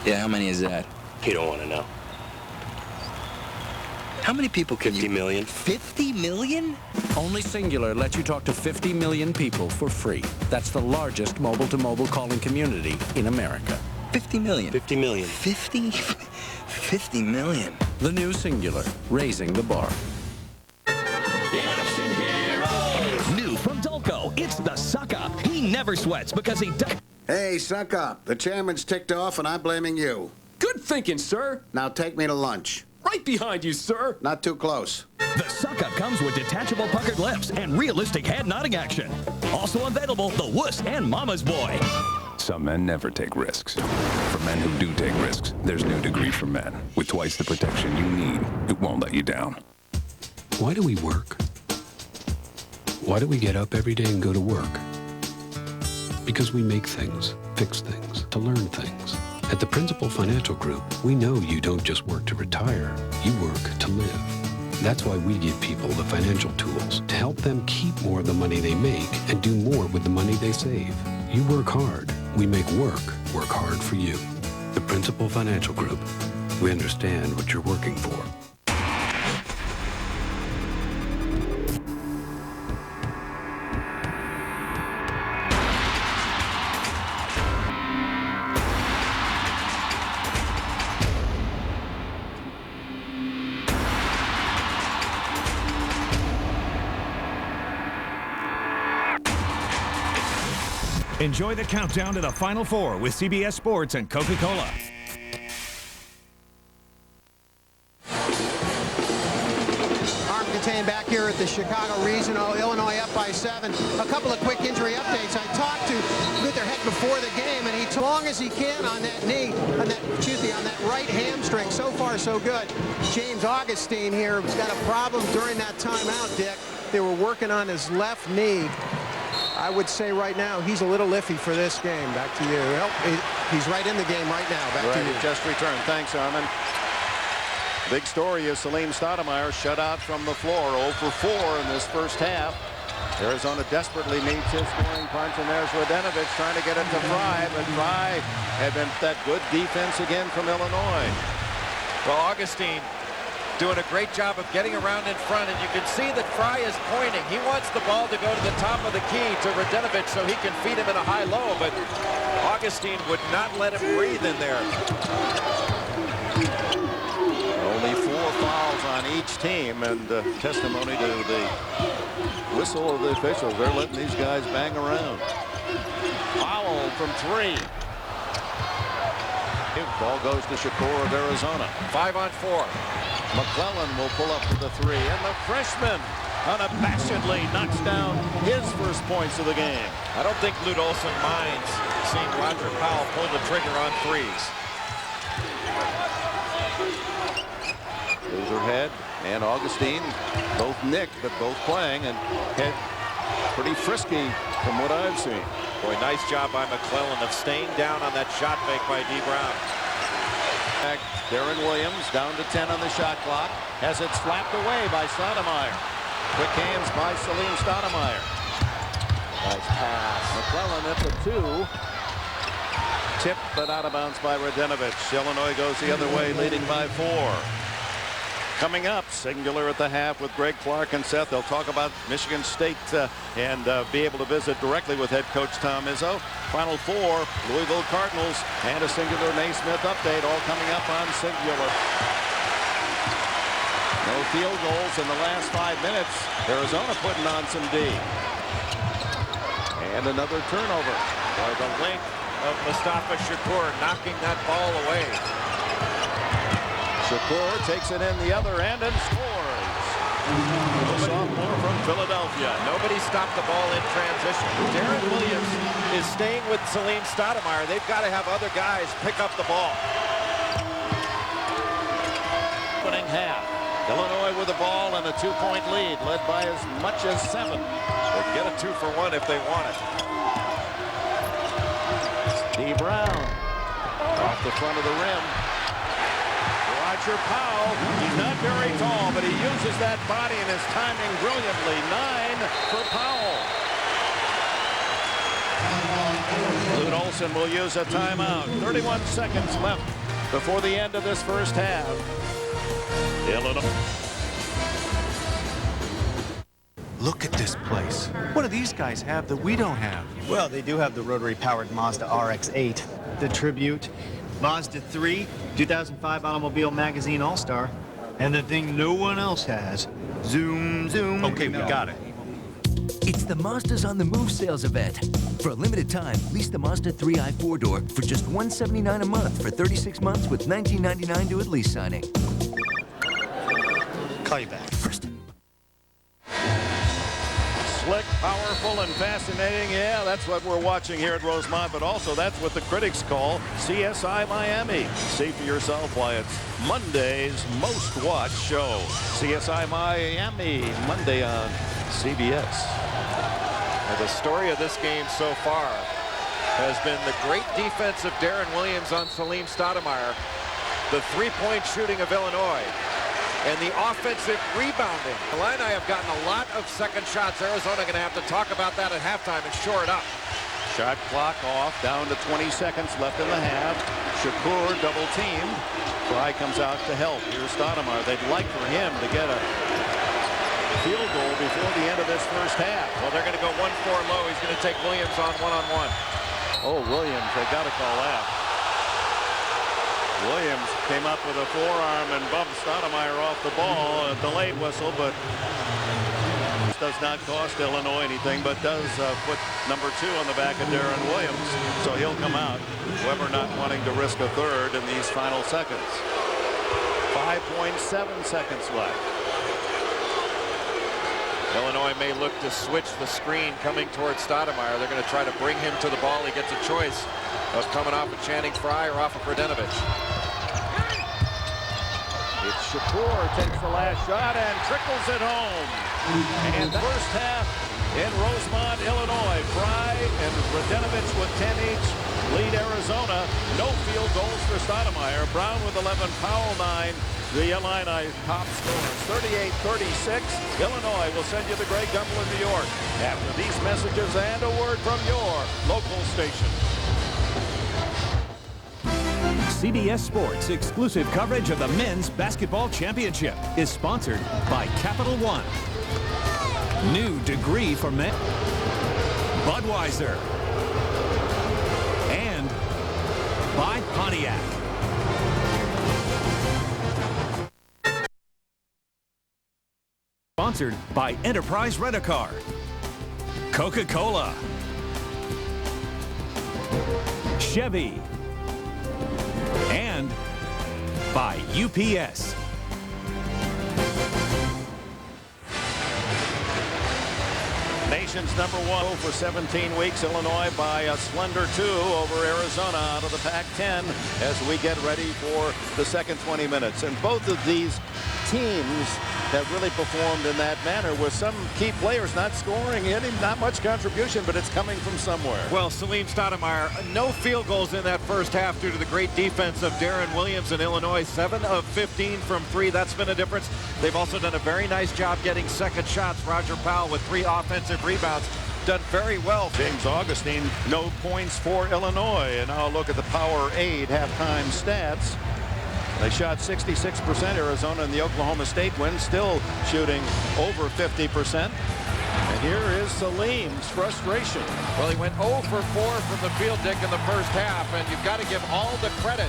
Yeah, how many is that? You don't want to know. How many people can 50 million. 50 million? Only Singular lets you talk to 50 million people for free. That's the largest mobile-to-mobile calling community in America. 50 million? 50 million. 50? 50 million. The new Singular, raising the bar. New from Dulco, it's the sucker. He never sweats because he does. Hey, suck up. The chairman's ticked off and I'm blaming you. Good thinking, sir. Now take me to lunch. Right behind you, sir. Not too close. The suck up comes with detachable puckered lips and realistic head nodding action. Also available, the wuss and mama's boy. Some men never take risks. For men who do take risks, there's New Degree for Men. With twice the protection you need, it won't let you down. Why do we work? Why do we get up every day and go to work? Because we make things, fix things, to learn things. At the Principal Financial Group, we know you don't just work to retire, you work to live. That's why we give people the financial tools to help them keep more of the money they make and do more with the money they save. You work hard, we make work hard for you. The Principal Financial Group, we understand what you're working for. Enjoy the countdown to the Final Four with CBS Sports and Coca-Cola. Arm contained back here at the Chicago Regional. Illinois up by 7. A couple of quick injury updates. I talked to Lutherhead before the game, and he, as long as he can on that knee, on that right hamstring. So far, so good. James Augustine here has got a problem during that timeout, Dick. They were working on his left knee. I would say right now he's a little iffy for this game. Back to you. Well, he's right in the game right now. Back to you. Just returned. Thanks, Armin. Big story is Salim Stoudemire shut out from the floor, 0 for 4 in this first half. Arizona desperately needs his scoring punch, and there's Radenovich trying to get it to Fry, but Fry had been that good defense again from Illinois. Well, Augustine doing a great job of getting around in front, and you can see that Fry is pointing. He wants the ball to go to the top of the key to Radenovich so he can feed him in a high-low, but Augustine would not let him breathe in there. Only 4 fouls on each team, and testimony to the whistle of the officials. They're letting these guys bang around. Foul from 3. Ball goes to Shakur of Arizona. 5 on 4. McClellan will pull up to the 3, and the freshman unabashedly knocks down his first points of the game. I don't think Lute Olson minds seeing Roger Powell pull the trigger on threes. Lutherhead and Augustine both nicked, but both playing, and Head pretty frisky from what I've seen. Boy, nice job by McClellan of staying down on that shot fake by D. Brown. Darren Williams down to 10 on the shot clock, has it slapped away by Stoudemire. Quick hands by Salim Stoudemire. Nice pass. McClellan at the 2. Tipped but out of bounds by Radenovich. Illinois goes the other way, leading by 4. Coming up, Singular at the half with Greg Clark and Seth. They'll talk about Michigan State and be able to visit directly with head coach Tom Izzo. Final Four, Louisville Cardinals, and a Singular Naismith update, all coming up on Singular. No field goals in the last 5 minutes. Arizona putting on some D. And another turnover. By the length of Mustafa Shakur knocking that ball away. Shakur takes it in the other end and scores. The sophomore from Philadelphia. Nobody stopped the ball in transition. Darren Williams is staying with Salim Stoudemire. They've got to have other guys pick up the ball. Opening half. Illinois with the ball and a 2-point lead, led by as much as 7. They can get a 2-for-1 if they want it. D. Brown off the front of the rim. Roger Powell, he's not very tall, but he uses that body and his timing brilliantly. 9 for Powell. Lute Olson will use a timeout. 31 seconds left before the end of this first half. Illinois. Look at this place. What do these guys have that we don't have? Well, they do have the rotary-powered Mazda RX-8, the Tribute, Mazda 3, 2005 Automobile Magazine All-Star, and the thing no one else has, Zoom, Zoom. Okay, we got it. It's the Mazda's on the Move sales event. For a limited time, lease the Mazda 3i 4-door for just $179 a month for 36 months with $19.99 due at lease signing. Call you back. First. Slick, powerful, and fascinating. Yeah, that's what we're watching here at Rosemont, but also that's what the critics call CSI Miami. See for yourself why it's Monday's most watched show. CSI Miami, Monday on CBS. Now, the story of this game so far has been the great defense of Darren Williams on Salim Stoudemire, the three-point shooting of Illinois, and the offensive rebounding. The Illini have gotten a lot of second shots. Arizona going to have to talk about that at halftime and shore it up. Shot clock off, down to 20 seconds left in the half. Shakur double teamed. Fry comes out to help. Here's Stoudemire. They'd like for him to get a field goal before the end of this first half. Well, they're going to go 1-4 low. He's going to take Williams on one-on-one. Oh, Williams, they got to call that. Williams came up with a forearm and bumped Stoudemire off the ball. A delayed whistle, but does not cost Illinois anything, but does put number 2 on the back of Darren Williams. So he'll come out. Weber not wanting to risk a third in these final seconds. 5.7 seconds left. Illinois may look to switch the screen coming towards Stoudemire. They're going to try to bring him to the ball. He gets a choice of coming off of Channing Frye or off of Radenovich. It's Shakur takes the last shot and trickles it home. And the first half in Rosemont, Illinois. Frye and Radenovich with 10 each lead Arizona. No field goals for Stoudemire. Brown with 11, Powell 9. The Illini top scorers. 38-36. Illinois will send you the Grey Gumbel in New York after these messages and a word from your local station. CBS Sports exclusive coverage of the Men's Basketball Championship is sponsored by Capital One. New degree for men. Budweiser. And by Pontiac. Sponsored by Enterprise Rent-A-Car. Coca-Cola. Chevy. And by UPS. Nation's number 1 for 17 weeks. Illinois by a slender 2 over Arizona out of the Pac-10 as we get ready for the second 20 minutes. And both of these teams have really performed in that manner with some key players not scoring any, not much contribution, but it's coming from somewhere. Well, Salim Stoudemire, no field goals in that first half due to the great defense of Darren Williams in Illinois. 7 of 15 from 3. That's been a difference. They've also done a very nice job getting second shots. Roger Powell with 3 offensive rebounds. Done very well. James Augustine, no points for Illinois. And now look at the Power 8 halftime stats. They shot 66%. Arizona in the Oklahoma State win, still shooting over 50%. And here is Salim's frustration. Well, he went 0 for 4 from the field, Dick, in the first half, and you've got to give all the credit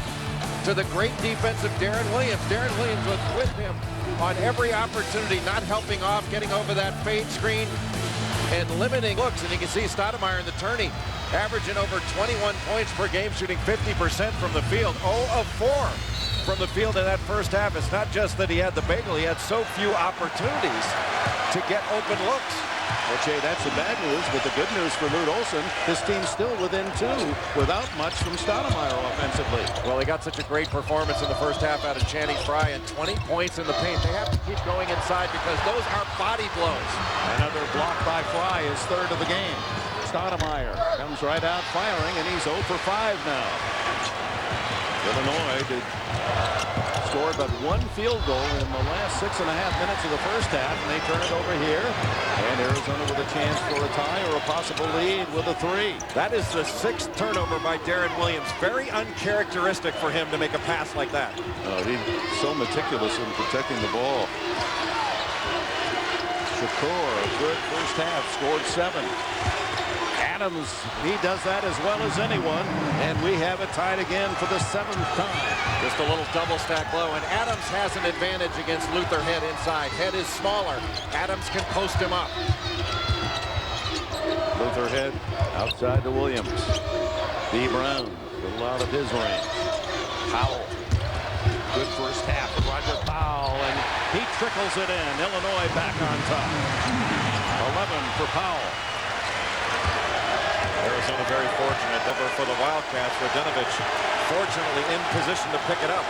to the great defense of Darren Williams. Darren Williams was with him on every opportunity, not helping off, getting over that fade screen, and limiting looks. And you can see Stoudemire in the tourney averaging over 21 points per game, shooting 50% from the field. 0 of 4 from the field in that first half. It's not just that he had the bagel, he had so few opportunities to get open looks. Well, Jay, that's the bad news, but the good news for Lute Olson, his team's still within 2 without much from Stoudemire offensively. Well, he got such a great performance in the first half out of Channing Frye, and 20 points in the paint. They have to keep going inside because those are body blows. Another block by Frye, his third of the game. Stoudemire comes right out firing, and he's 0 for 5 now. Illinois scored but 1 field goal in the last 6.5 minutes of the first half, and they turn it over here. And Arizona with a chance for a tie or a possible lead with a 3. That is the 6th turnover by Darren Williams. Very uncharacteristic for him to make a pass like that. He's so meticulous in protecting the ball. Shakur, a good first half, scored 7. Adams, he does that as well as anyone, and we have it tied again for the 7th time. Just a little double stack blow, and Adams has an advantage against Luther Head inside. Head is smaller. Adams can post him up. Luther Head outside to Williams. B. Brown, a little out of his range. Powell, good first half for Roger Powell, and he trickles it in. Illinois back on top. 11 for Powell. Arizona very fortunate. Over for the Wildcats. Radenovich fortunately in position to pick it up.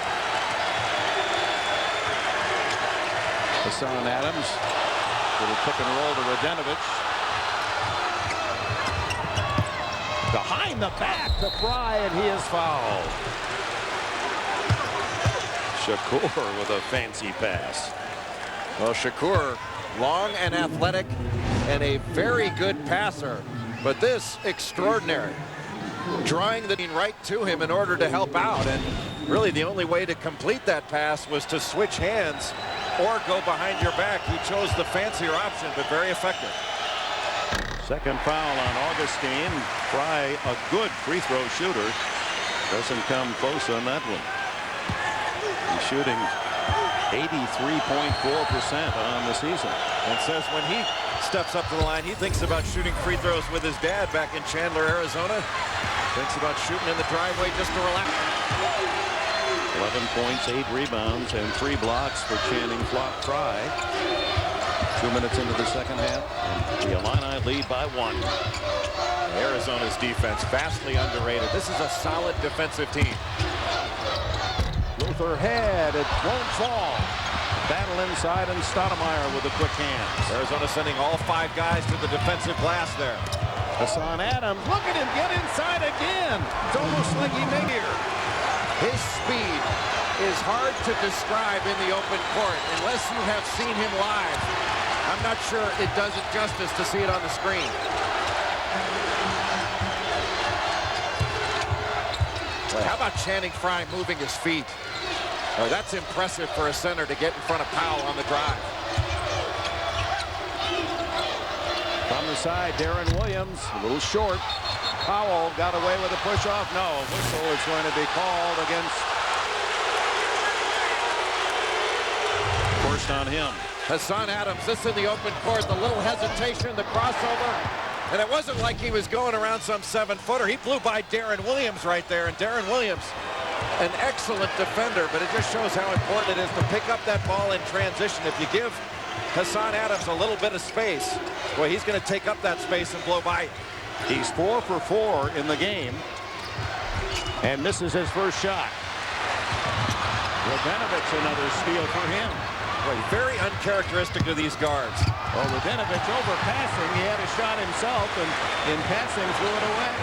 Hassan Adams. Little pick and roll to Radenovich. Behind the back to Frye, and he is fouled. Shakur with a fancy pass. Well, Shakur, long and athletic and a very good passer. But this extraordinary, drawing the team right to him in order to help out, and really the only way to complete that pass was to switch hands or go behind your back. He chose the fancier option, but very effective. Second foul on Augustine. Frye, a good free throw shooter, doesn't come close on that one. He's shooting 83.4% on the season, and says when he steps up to the line, he thinks about shooting free throws with his dad back in Chandler, Arizona. Thinks about shooting in the driveway just to relax. 11 points, 8 rebounds, and 3 blocks for Channing Frye. 2 minutes into the second half, and the Illini lead by 1. Arizona's defense vastly underrated. This is a solid defensive team. Luther Head, it won't fall. Battle inside, and Stoudemire with the quick hands. Arizona sending all 5 guys to the defensive glass there. Hassan Adams, look at him get inside again. It's almost like he made here. His speed is hard to describe in the open court unless you have seen him live. I'm not sure it does it justice to see it on the screen. Well, how about Channing Frye moving his feet? Oh, that's impressive for a center to get in front of Powell on the drive. From the side, Darren Williams, a little short. Powell got away with a push-off. No, a whistle is going to be called against. Forced on him. Hassan Adams, this in the open court, the little hesitation, the crossover. And it wasn't like he was going around some 7-footer. He blew by Darren Williams right there, and Darren Williams, an excellent defender, but it just shows how important it is to pick up that ball in transition. If you give Hassan Adams a little bit of space, well, he's going to take up that space and blow by. He's 4 for 4 in the game, and misses his first shot. Radenovich, another steal for him. Boy, very uncharacteristic of these guards. Oh, Radenovich overpassing. He had a shot himself, and in passing threw it away.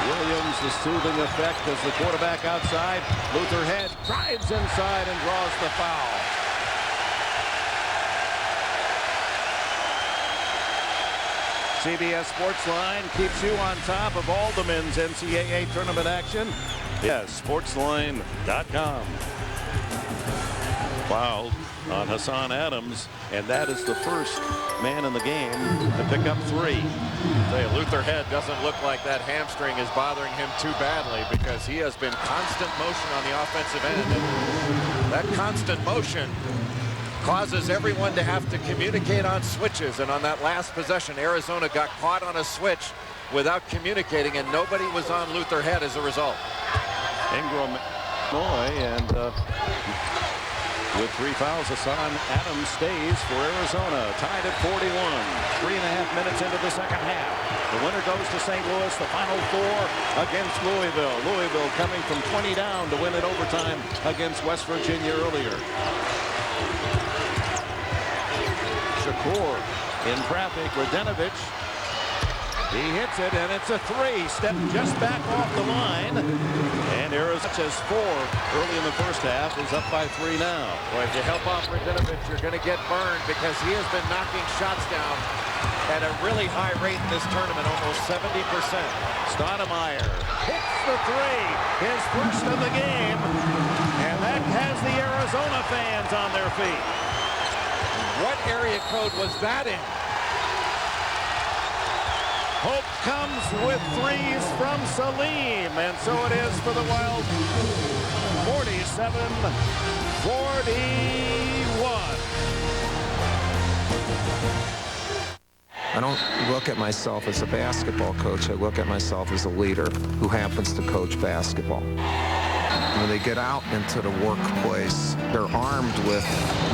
Williams, the soothing effect as the quarterback outside. Luther Head drives inside and draws the foul. CBS Sportsline keeps you on top of all the men's NCAA tournament action. Yes, sportsline.com. Foul on Hassan Adams, and that is the first man in the game to pick up 3. Say, Luther Head doesn't look like that hamstring is bothering him too badly, because he has been constant motion on the offensive end. And that constant motion causes everyone to have to communicate on switches, and on that last possession, Arizona got caught on a switch without communicating, and nobody was on Luther Head as a result. Ingram, Illinois, and with 3 fouls, Hassan Adams stays for Arizona, tied at 41. 3.5 minutes into the second half. The winner goes to St. Louis. The Final Four against Louisville. Louisville coming from 20 down to win it overtime against West Virginia earlier. Shakur in traffic. Radenovich. He hits it, and it's a 3. Step just back off the line. And Arizona has 4 early in the first half. Is up by 3 now. Boy, if you help off Radenovich, you're going to get burned because he has been knocking shots down at a really high rate in this tournament, almost 70%. Stoudemire hits the 3, his first of the game. And that has the Arizona fans on their feet. What area code was that in? Hope comes with 3s from Salim, and so it is for the Wild. 47-41. I don't look at myself as a basketball coach. I look at myself as a leader who happens to coach basketball. When they get out into the workplace, they're armed with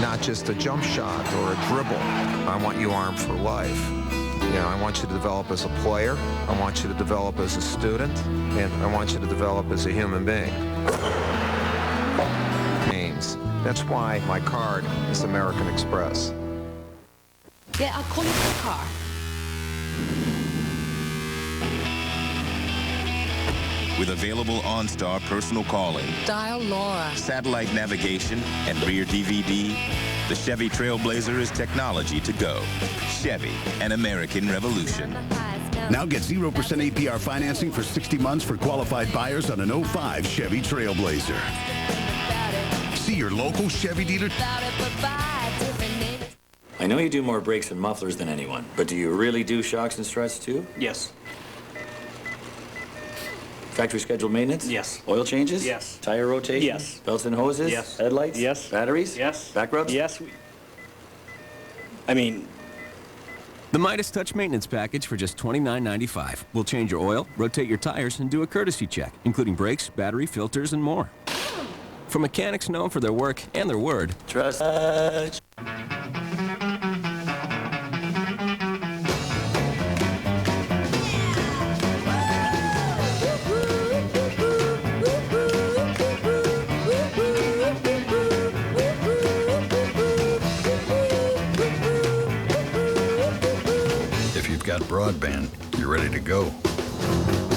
not just a jump shot or a dribble. I want you armed for life. You know, I want you to develop as a player, I want you to develop as a student, and I want you to develop as a human being. That's why my card is American Express. Get a quality car. With available OnStar personal calling, Dial Laura. satellite navigation, and rear DVD, the Chevy Trailblazer is technology to go. Chevy, an American revolution. Now get 0% APR financing for 60 months for qualified buyers on an 05 Chevy Trailblazer. See your local Chevy dealer. I know you do more brakes and mufflers than anyone, but do you really do shocks and struts too? Yes. Factory scheduled maintenance? Yes. Oil changes? Yes. Tire rotation? Yes. Belts and hoses? Yes. Headlights? Yes. Batteries? Yes. Back rubs? Yes. The Midas Touch Maintenance Package for just $29.95. We'll change your oil, rotate your tires, and do a courtesy check, including brakes, battery, filters, and more. For mechanics known for their work and their word, Trust Touch. If you've got broadband, you're ready to go.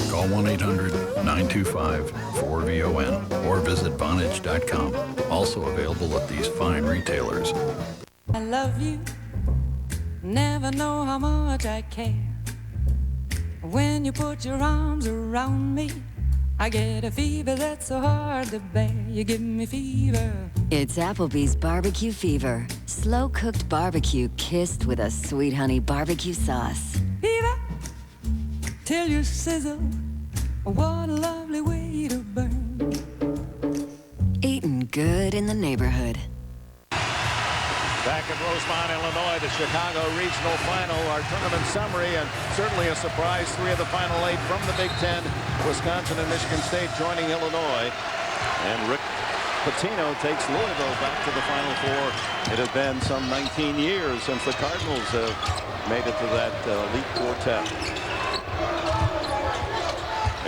Call 1-800-925-4VON or visit Vonage.com. Also available at these fine retailers. I love you, never know how much I care. When you put your arms around me, I get a fever that's so hard to bear. You give me fever. It's Applebee's Barbecue Fever. Slow-cooked barbecue kissed with a sweet honey barbecue sauce. Fever, till you sizzle. What a lovely way to burn. Eating good in the neighborhood. Back in Rosemont, Illinois, the Chicago Regional Final, our tournament summary, and certainly a surprise. 3 of the final 8 from the Big Ten. Wisconsin and Michigan State joining Illinois. And Rick Pitino takes Louisville back to the Final Four. It has been some 19 years since the Cardinals have made it to that elite quartet.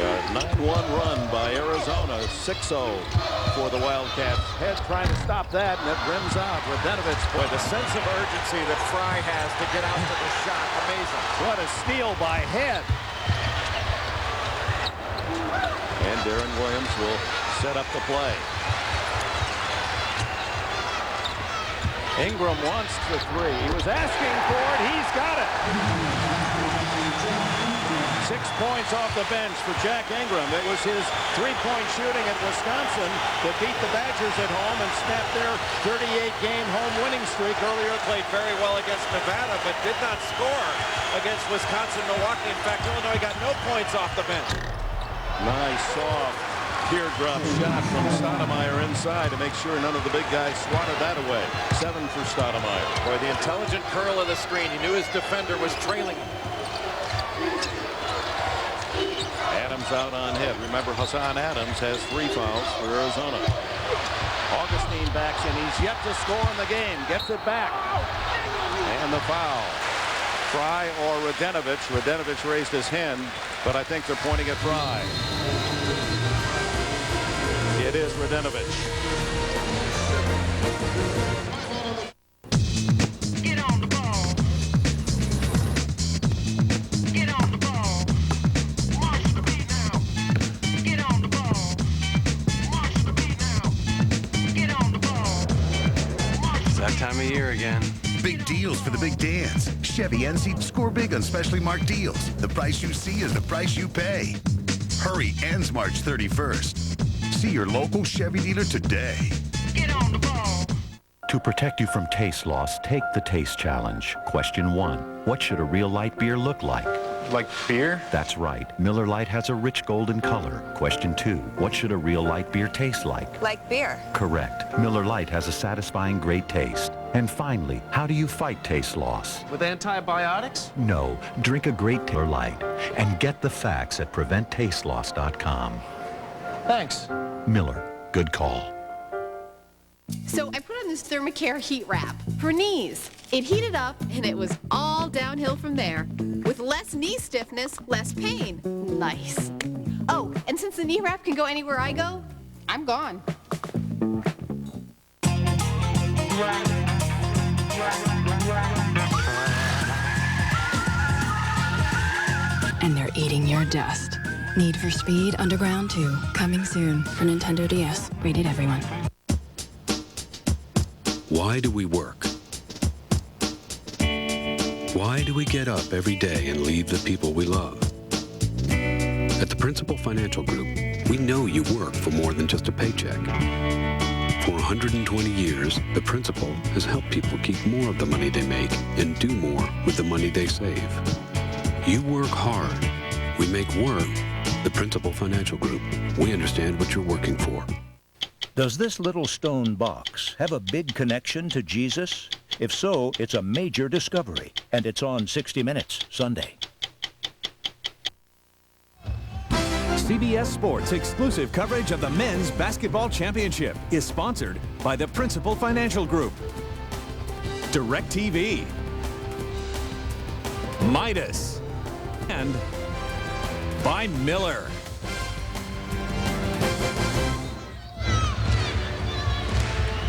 A 9-1 run by Arizona, 6-0 for the Wildcats. Head trying to stop that, and it rims out. Radenovich. Boy, the sense of urgency that Fry has to get out to the shot, amazing. What a steal by Head. And Darren Williams will set up the play. Ingram wants the 3. He was asking for it. He's got it. 6 points off the bench for Jack Ingram. It was his 3-point shooting at Wisconsin that beat the Badgers at home and snapped their 38-game home winning streak earlier. Played very well against Nevada, but did not score against Wisconsin, Milwaukee. In fact, Illinois got no points off the bench. Nice soft teardrop shot from Stoudemire inside to make sure none of the big guys swatted that away. 7 for Stoudemire. Boy, the intelligent curl of the screen. He knew his defender was trailing him. Adams out on hit. Remember, Hassan Adams has 3 fouls for Arizona. Augustine backs in. He's yet to score in the game. Gets it back. And the foul. Fry or Radenovich. Radenovich raised his hand, but I think they're pointing at Fry. It is Radenovich. Time of year again. Big deals for the big dance. Chevy NC. Score big on specially marked deals. The price you see is the price you pay. Hurry, ends March 31st. See your local Chevy dealer today. Get on the ball. To protect you from taste loss, take the Taste Challenge. Question 1. What should a real light beer look like? Like beer? That's right. Miller Lite has a rich golden color. Question 2. What should a real light beer taste like? Like beer. Correct. Miller Lite has a satisfying great taste. And finally, how do you fight taste loss? With antibiotics? No. Drink a great Miller Lite and get the facts at PreventTasteLoss.com. Thanks. Miller. Good call. So I put on this Thermacare heat wrap for knees. It heated up and it was all downhill from there. With less knee stiffness, less pain. Nice. Oh, and since the knee wrap can go anywhere I go, I'm gone. And they're eating your dust. Need for Speed Underground 2, coming soon for Nintendo DS, rated everyone. Why do we work? Why do we get up every day and leave the people we love? At the Principal Financial Group, we know you work for more than just a paycheck. For 120 years, the Principal has helped people keep more of the money they make and do more with the money they save. You work hard. We make work. The Principal Financial Group. We understand what you're working for. Does this little stone box have a big connection to Jesus? If so, it's a major discovery, and it's on 60 Minutes Sunday. CBS Sports exclusive coverage of the Men's Basketball Championship is sponsored by the Principal Financial Group, DirecTV, Midas, and by Miller.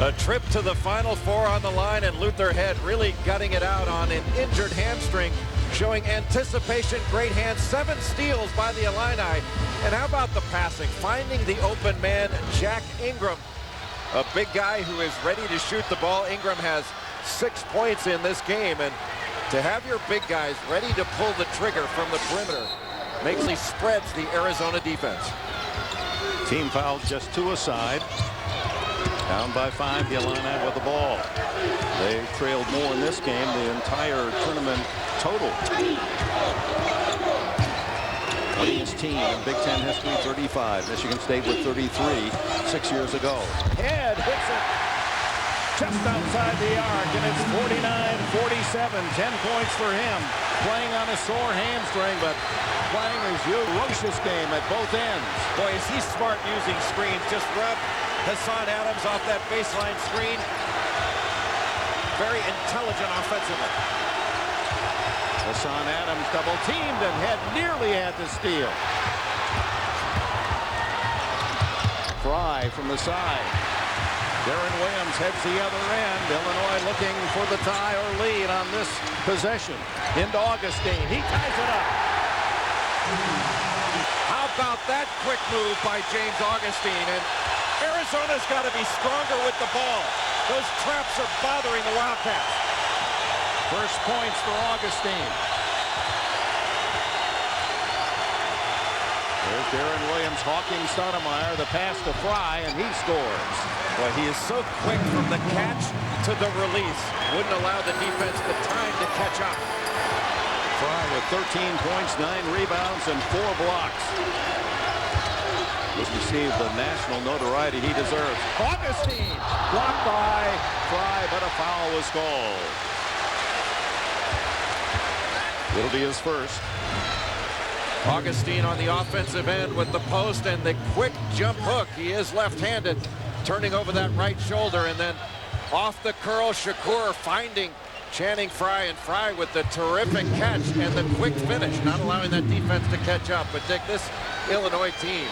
A trip to the Final Four on the line, and Luther Head really gutting it out on an injured hamstring, showing anticipation, great hands, 7 steals by the Illini. And how about the passing? Finding the open man, Jack Ingram, a big guy who is ready to shoot the ball. Ingram has 6 points in this game, and to have your big guys ready to pull the trigger from the perimeter makes spreads the Arizona defense. Team foul, just 2 aside. Down by 5, the Illini with the ball. They trailed more in this game, the entire tournament total. 20th team in Big Ten history, 35. Michigan State with 33 6 years ago. Head hits it just outside the arc, and it's 49-47. 10 points for him. Playing on a sore hamstring, but playing his ferocious game at both ends. Boy, is he smart using screens. Just rub Hassan Adams off that baseline screen. Very intelligent offensively. Hassan Adams double teamed and Head nearly had the steal. Fry from the side. Darren Williams heads the other end. Illinois looking for the tie or lead on this possession. Into Augustine. He ties it up. How about that quick move by James Augustine? And Arizona's got to be stronger with the ball. Those traps are bothering the Wildcats. First points for Augustine. There's Darren Williams hawking Stoudemire. The pass to Fry, and he scores. Boy, he is so quick from the catch to the release. Wouldn't allow the defense the time to catch up. Fry with 13 points, 9 rebounds, and 4 blocks. He's received the national notoriety he deserves. Augustine blocked by Fry, but a foul was called. It'll be his first. Augustine on the offensive end with the post and the quick jump hook. He is left-handed, turning over that right shoulder, and then off the curl, Shakur finding Channing Frye, and Frye with the terrific catch and the quick finish, not allowing that defense to catch up. But Dick, this Illinois team,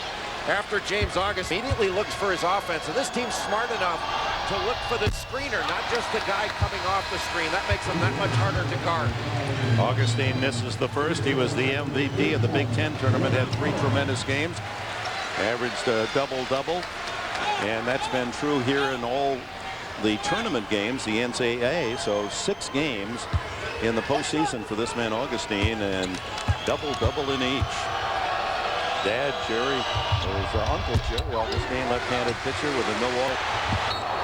after James Augustine, immediately looks for his offense, and this team's smart enough to look for the screener, not just the guy coming off the screen. That makes them that much harder to guard. Augustine misses the first. He was the MVP of the Big Ten tournament, had 3 tremendous games, averaged a double-double, and that's been true here in all the tournament games, the NCAA. So 6 games in the postseason for this man Augustine, and double-double in each. Dad, Jerry, his uncle Jerry Augustine, left-handed pitcher with the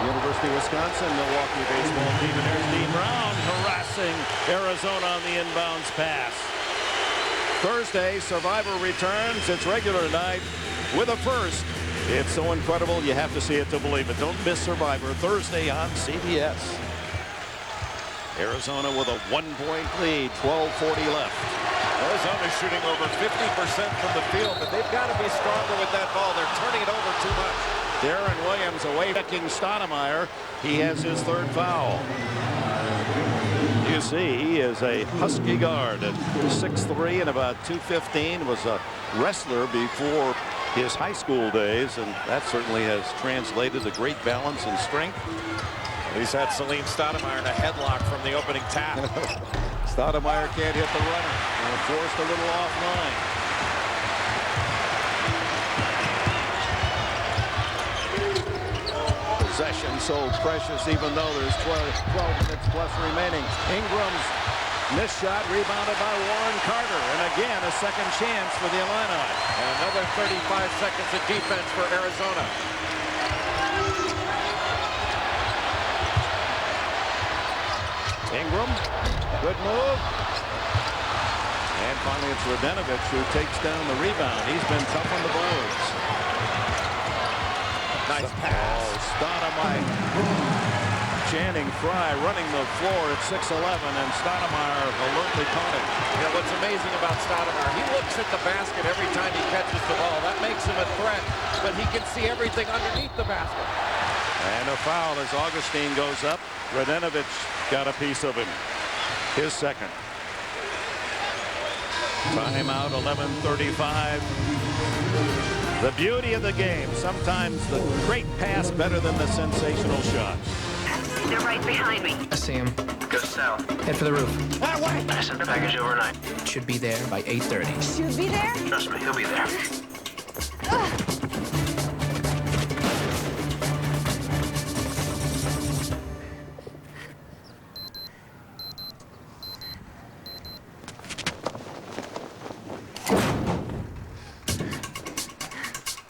University of Wisconsin Milwaukee baseball team. And there's Dean Brown harassing Arizona on the inbounds pass. Thursday, Survivor returns. It's regular night with a first. It's so incredible, you have to see it to believe it. Don't miss Survivor Thursday on CBS. Arizona with a 1-point lead, 12:40 left. Arizona's shooting over 50% from the field, but they've got to be stronger with that ball. They're turning it over too much. Darren Williams away checking Stoudemire. He has his 3rd foul. You see, he is a husky guard at 6'3" and about 215. Was a wrestler before his high school days, and that certainly has translated to great balance and strength. He's had Salim Stoudemire in a headlock from the opening tap. Stoudemire can't hit the runner, and forced a little offline. Possession so precious, even though there's 12 minutes plus remaining. Ingram's missed shot rebounded by Warren Carter, and again a second chance for the Illini. And another 35 seconds of defense for Arizona. Ingram, good move. And finally it's Radenovich who takes down the rebound. He's been tough on the boards. Nice pass. Stoudemire. Channing Frye running the floor at 6'11", and Stoudemire alertly caught it. Yeah, what's amazing about Stoudemire, he looks at the basket every time he catches the ball. That makes him a threat, but he can see everything underneath the basket. And a foul as Augustine goes up. Radenovich got a piece of him. His second. Timeout, 11:35. The beauty of the game. Sometimes the great pass better than the sensational shot. They're right behind me. I see him. Go south. Head for the roof. That way. I sent the package overnight. Should be there by 8:30. Should be there? Trust me, he'll be there.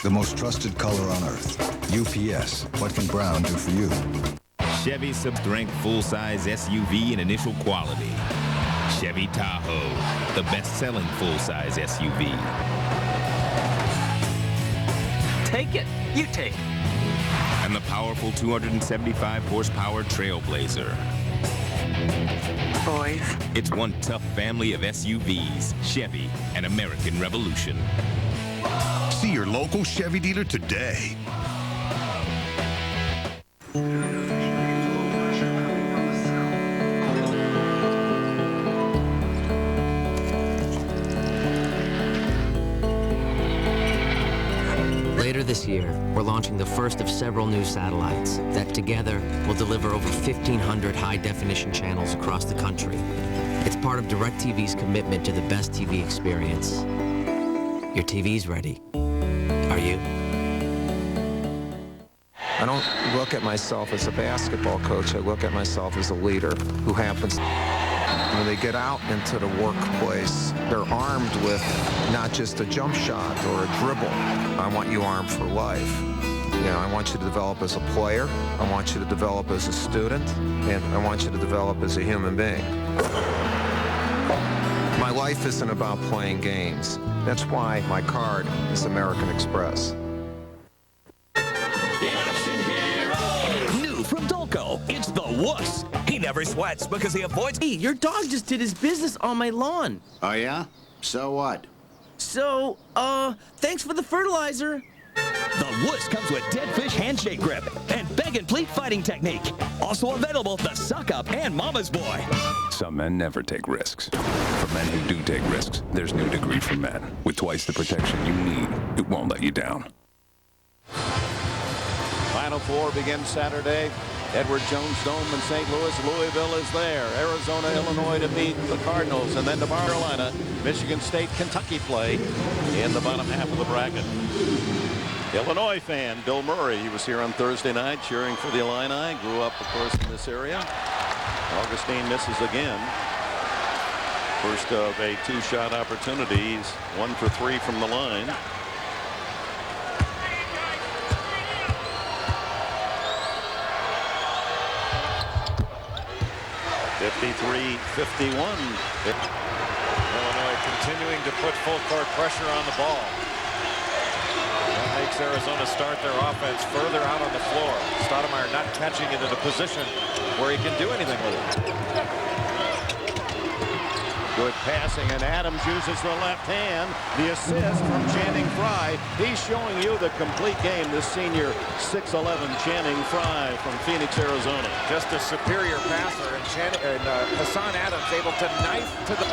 The most trusted color on earth. UPS. What can Brown do for you? Chevy sub-strength full-size SUV in initial quality. Chevy Tahoe, the best-selling full-size SUV. Take it. You take it. And the powerful 275 horsepower Trailblazer. Boys. It's one tough family of SUVs. Chevy, an American revolution. See your local Chevy dealer today. Later this year, we're launching the first of several new satellites that together will deliver over 1,500 high-definition channels across the country. It's part of DirecTV's commitment to the best TV experience. Your TV's ready. Are you? I don't look at myself as a basketball coach. I look at myself as a leader who happens. When they get out into the workplace, they're armed with not just a jump shot or a dribble. I want you armed for life. You know, I want you to develop as a player. I want you to develop as a student. And I want you to develop as a human being. My life isn't about playing games. That's why my card is American Express. New from Dolco, it's the wuss. He never sweats because he avoids... Hey, your dog just did his business on my lawn. Oh, yeah? So what? So, thanks for the fertilizer. The wuss comes with dead fish handshake grip and beg and pleat fighting technique. Also available the suck up and mama's boy. Some men never take risks. For men who do take risks, there's New Degree for Men. With twice the protection you need, it won't let you down. Final four begins Saturday. Edward Jones Dome in St. Louis. Louisville is there. Arizona, Illinois to beat the Cardinals. And then to Carolina, Michigan State, Kentucky play in the bottom half of the bracket. Illinois fan Bill Murray, he was here on Thursday night cheering for the Illini. Grew up, of course, in this area. Augustine misses again. First of a two-shot opportunity. He's 1 for 3 from the line. (53-51). Illinois continuing to put full court pressure on the ball. That makes Arizona start their offense further out on the floor. Stoudemire not catching it in a position where he can do anything with it. Good passing, and Adams uses the left hand. The assist from Channing Frye. He's showing you the complete game, this senior 6'11" Channing Frye from Phoenix, Arizona. Just a superior passer, and Hassan Adams able to knife to the...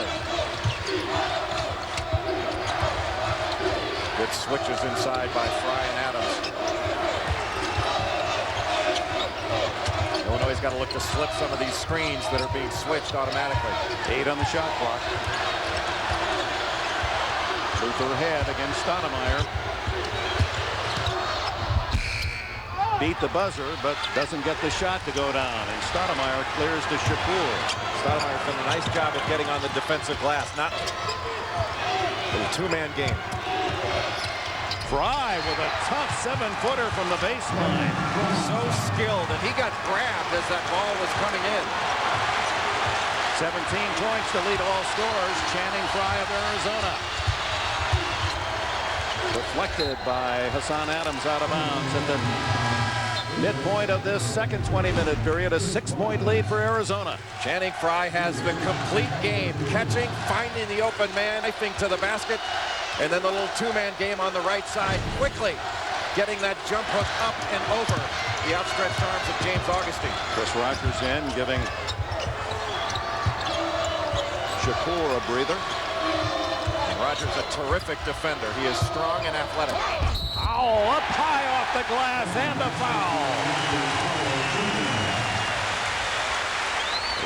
Good switches inside by Frye and Adams. Illinois got to look to slip some of these screens that are being switched automatically. 8 on the shot clock. Luther ahead against Stoudemire. Beat the buzzer, but doesn't get the shot to go down. And Stoudemire clears to Shakur. Stoudemire's done a nice job of getting on the defensive glass. Not a two-man game. Frye with a tough 7-footer from the baseline. So skilled, and he got grabbed as that ball was coming in. 17 points to lead all scorers. Channing Frye of Arizona. Deflected by Hassan Adams out of bounds at the midpoint of this second 20-minute period. A 6-point lead for Arizona. Channing Frye has the complete game. Catching, finding the open man, knifing to the basket. And then the little two-man game on the right side, quickly getting that jump hook up and over the outstretched arms of James Augustine. Chris Rogers in, giving Shakur a breather. And Rogers a terrific defender. He is strong and athletic. Oh, up high off the glass and a foul.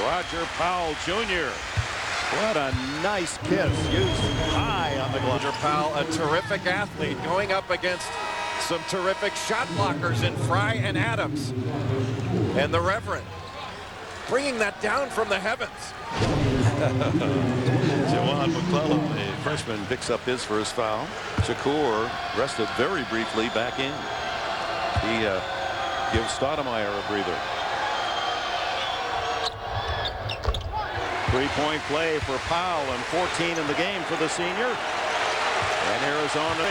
Roger Powell Jr. What a nice kiss, used high on the glove. Roger Powell, a terrific athlete, going up against some terrific shot blockers in Frye and Adams. And the Reverend bringing that down from the heavens. Juwan McClellan, the freshman, picks up his first foul. Shakur rested very briefly back in. He gives Stoudemire a breather. 3-point play for Powell and 14 in the game for the senior. And Arizona.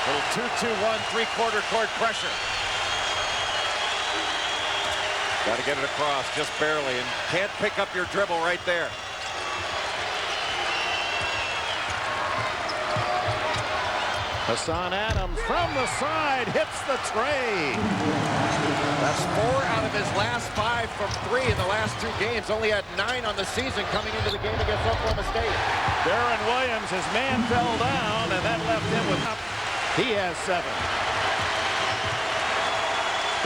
Little 2-2-1 three-quarter court pressure. Got to get it across just barely, and can't pick up your dribble right there. Hassan Adams from the side hits the tray. That's 4 out of his last 5 from 3 in the last 2 games. Only had 9 on the season coming into the game against Oklahoma State. Darren Williams, his man fell down, and that left him with... He has 7.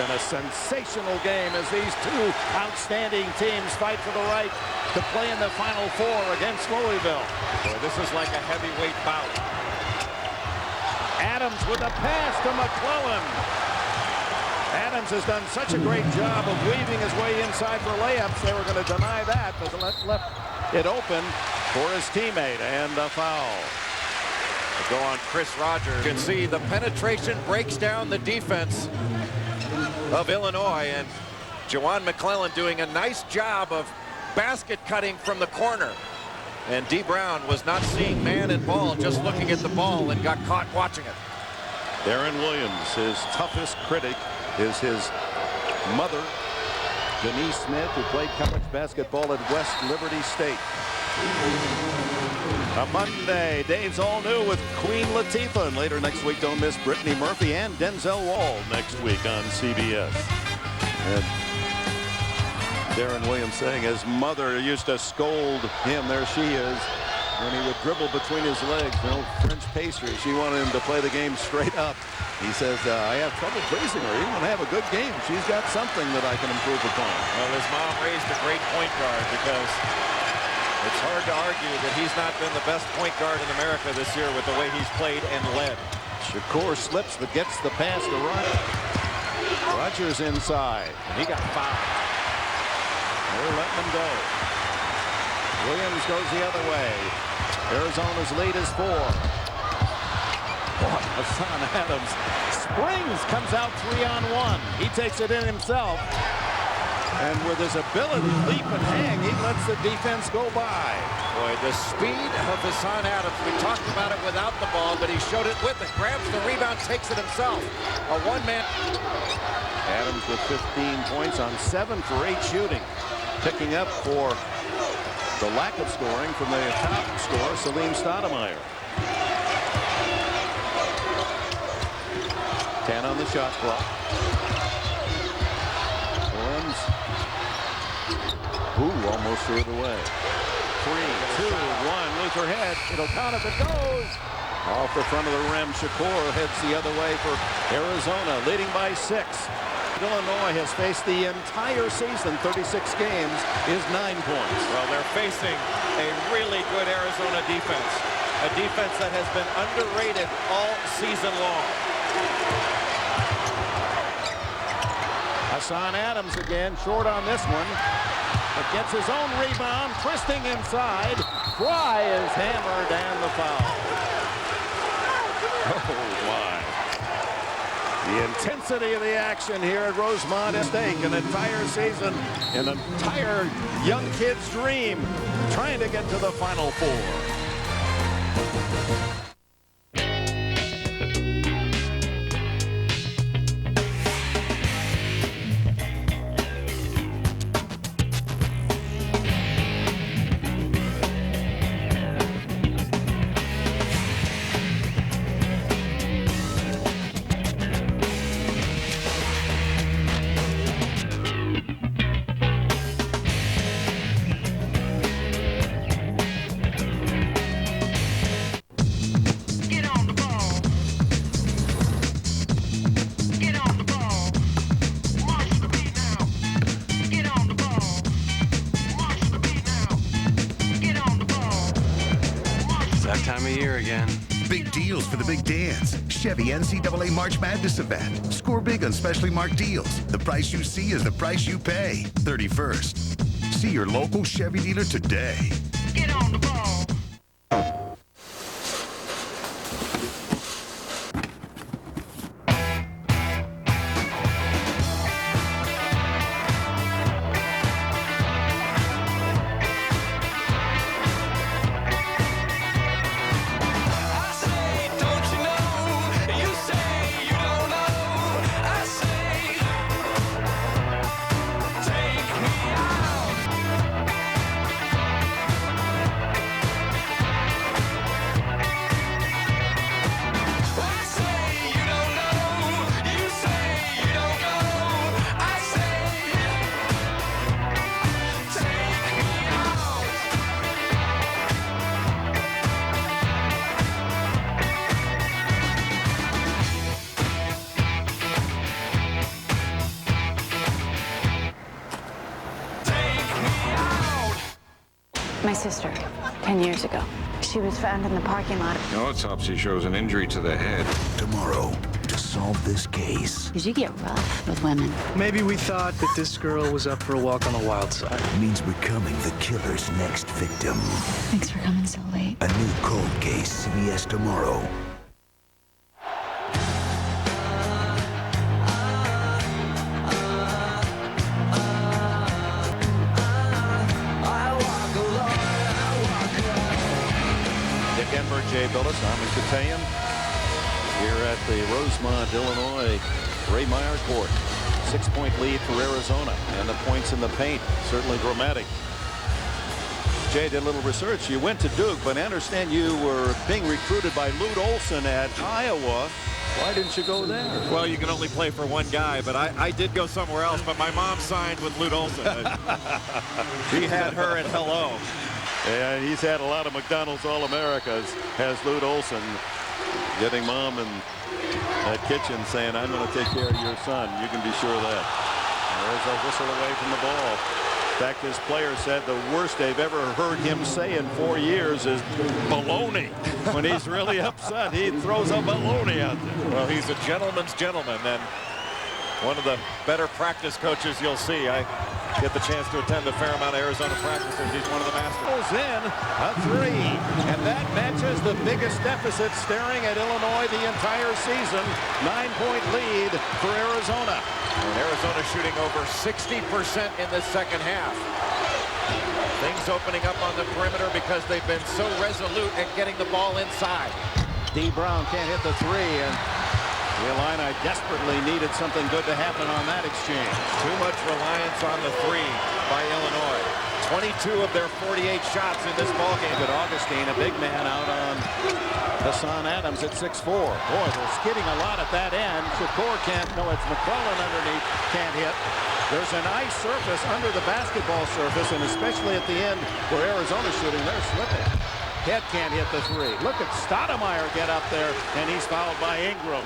Been a sensational game as these two outstanding teams fight for the right to play in the Final Four against Louisville. Boy, this is like a heavyweight bout. Adams with a pass to McClellan. Adams has done such a great job of weaving his way inside for layups. They were going to deny that, but left it open for his teammate, and a foul. Go on Chris Rogers. You can see the penetration breaks down the defense of Illinois, and Juwan McClellan doing a nice job of basket cutting from the corner. And D. Brown was not seeing man and ball, just looking at the ball, and got caught watching it. Darren Williams, his toughest critic is his mother, Denise Smith, who played college basketball at West Liberty State. A Monday, Dave's All New with Queen Latifah. And later next week, don't miss Brittany Murphy and Denzel Wall next week on CBS. And Darren Williams saying his mother used to scold him. There she is. When he would dribble between his legs, no French pastry. She wanted him to play the game straight up. He says, I have trouble pleasing her. Even when I have a good game, she's got something that I can improve upon. Well, his mom raised a great point guard because it's hard to argue that he's not been the best point guard in America this year with the way he's played and led. Shakur slips but gets the pass to Rogers. Rogers inside, and he got fouled. They're letting him go. Williams goes the other way. Arizona's lead is 4. Hassan Adams springs, comes out 3-on-1. He takes it in himself. And with his ability to leap and hang, he lets the defense go by. Boy, the speed of Hassan Adams. We talked about it without the ball, but he showed it with it. Grabs the rebound, takes it himself. A one-man. Adams with 15 points on 7 for 8 shooting. Picking up for the lack of scoring from the top scorer, Salim Stoudemire. 10 on the shot clock. Williams. Ooh, almost threw it away. 3, 2, 1. Luther head. It'll count if it goes. Off the front of the rim. Shakur heads the other way for Arizona, leading by 6. Illinois has faced the entire season, 36 games, is 9 points. Well, they're facing a really good Arizona defense. A defense that has been underrated all season long. Hassan Adams again, short on this one. But gets his own rebound, twisting inside. Fry is hammered and the foul. Oh, my. The intensity of the action here at Rosemont is stake. An entire season, an entire young kid's dream, trying to get to the Final Four. Time of year again. Big deals for the big dance. Chevy NCAA March Madness event. Score big on specially marked deals. The price you see is the price you pay. 31st. See your local Chevy dealer today. Get on the ball. My sister, 10 years ago. She was found in the parking lot. The autopsy shows an injury to the head. Tomorrow, to solve this case. Because you get rough with women. Maybe we thought that this girl was up for a walk on the wild side. Means becoming the killer's next victim. Thanks for coming so late. A new cold case, CBS tomorrow. Denver, Jay Billis, Armin Katayan here at the Rosemont, Illinois Ray Meyer Court. 6-point lead for Arizona, and the points in the paint certainly dramatic. Jay did a little research. You went to Duke, but I understand you were being recruited by Lute Olson at Iowa. Why didn't you go there? Well, you can only play for one guy, but I did go somewhere else, but my mom signed with Lute Olson. He had her at hello. And he's had a lot of McDonald's All-Americas, has Lute Olson, getting mom in that kitchen saying, I'm going to take care of your son. You can be sure of that. There's a whistle away from the ball. In fact, his player said the worst they've ever heard him say in 4 years is baloney. When he's really upset, he throws a baloney out there. Well, he's a gentleman's gentleman, and one of the better practice coaches you'll see. I get the chance to attend a fair amount of Arizona practices. He's one of the masters. Goes in a 3, and that matches the biggest deficit staring at Illinois the entire season. 9-point lead for Arizona. And Arizona shooting over 60% in the second half. Things opening up on the perimeter because they've been so resolute at getting the ball inside. D. Brown can't hit the 3, and the Illini desperately needed something good to happen on that exchange. Too much reliance on the 3 by Illinois. 22 of their 48 shots in this ballgame. But Augustine, a big man out on Hassan Adams at 6'4". Boy, they're skidding a lot at that end. Shakur can't. No, it's McClellan underneath. Can't hit. There's an ice surface under the basketball surface, and especially at the end where Arizona's shooting, they're slipping. Head can't hit the 3. Look at Stoudemire get up there, and he's fouled by Ingram.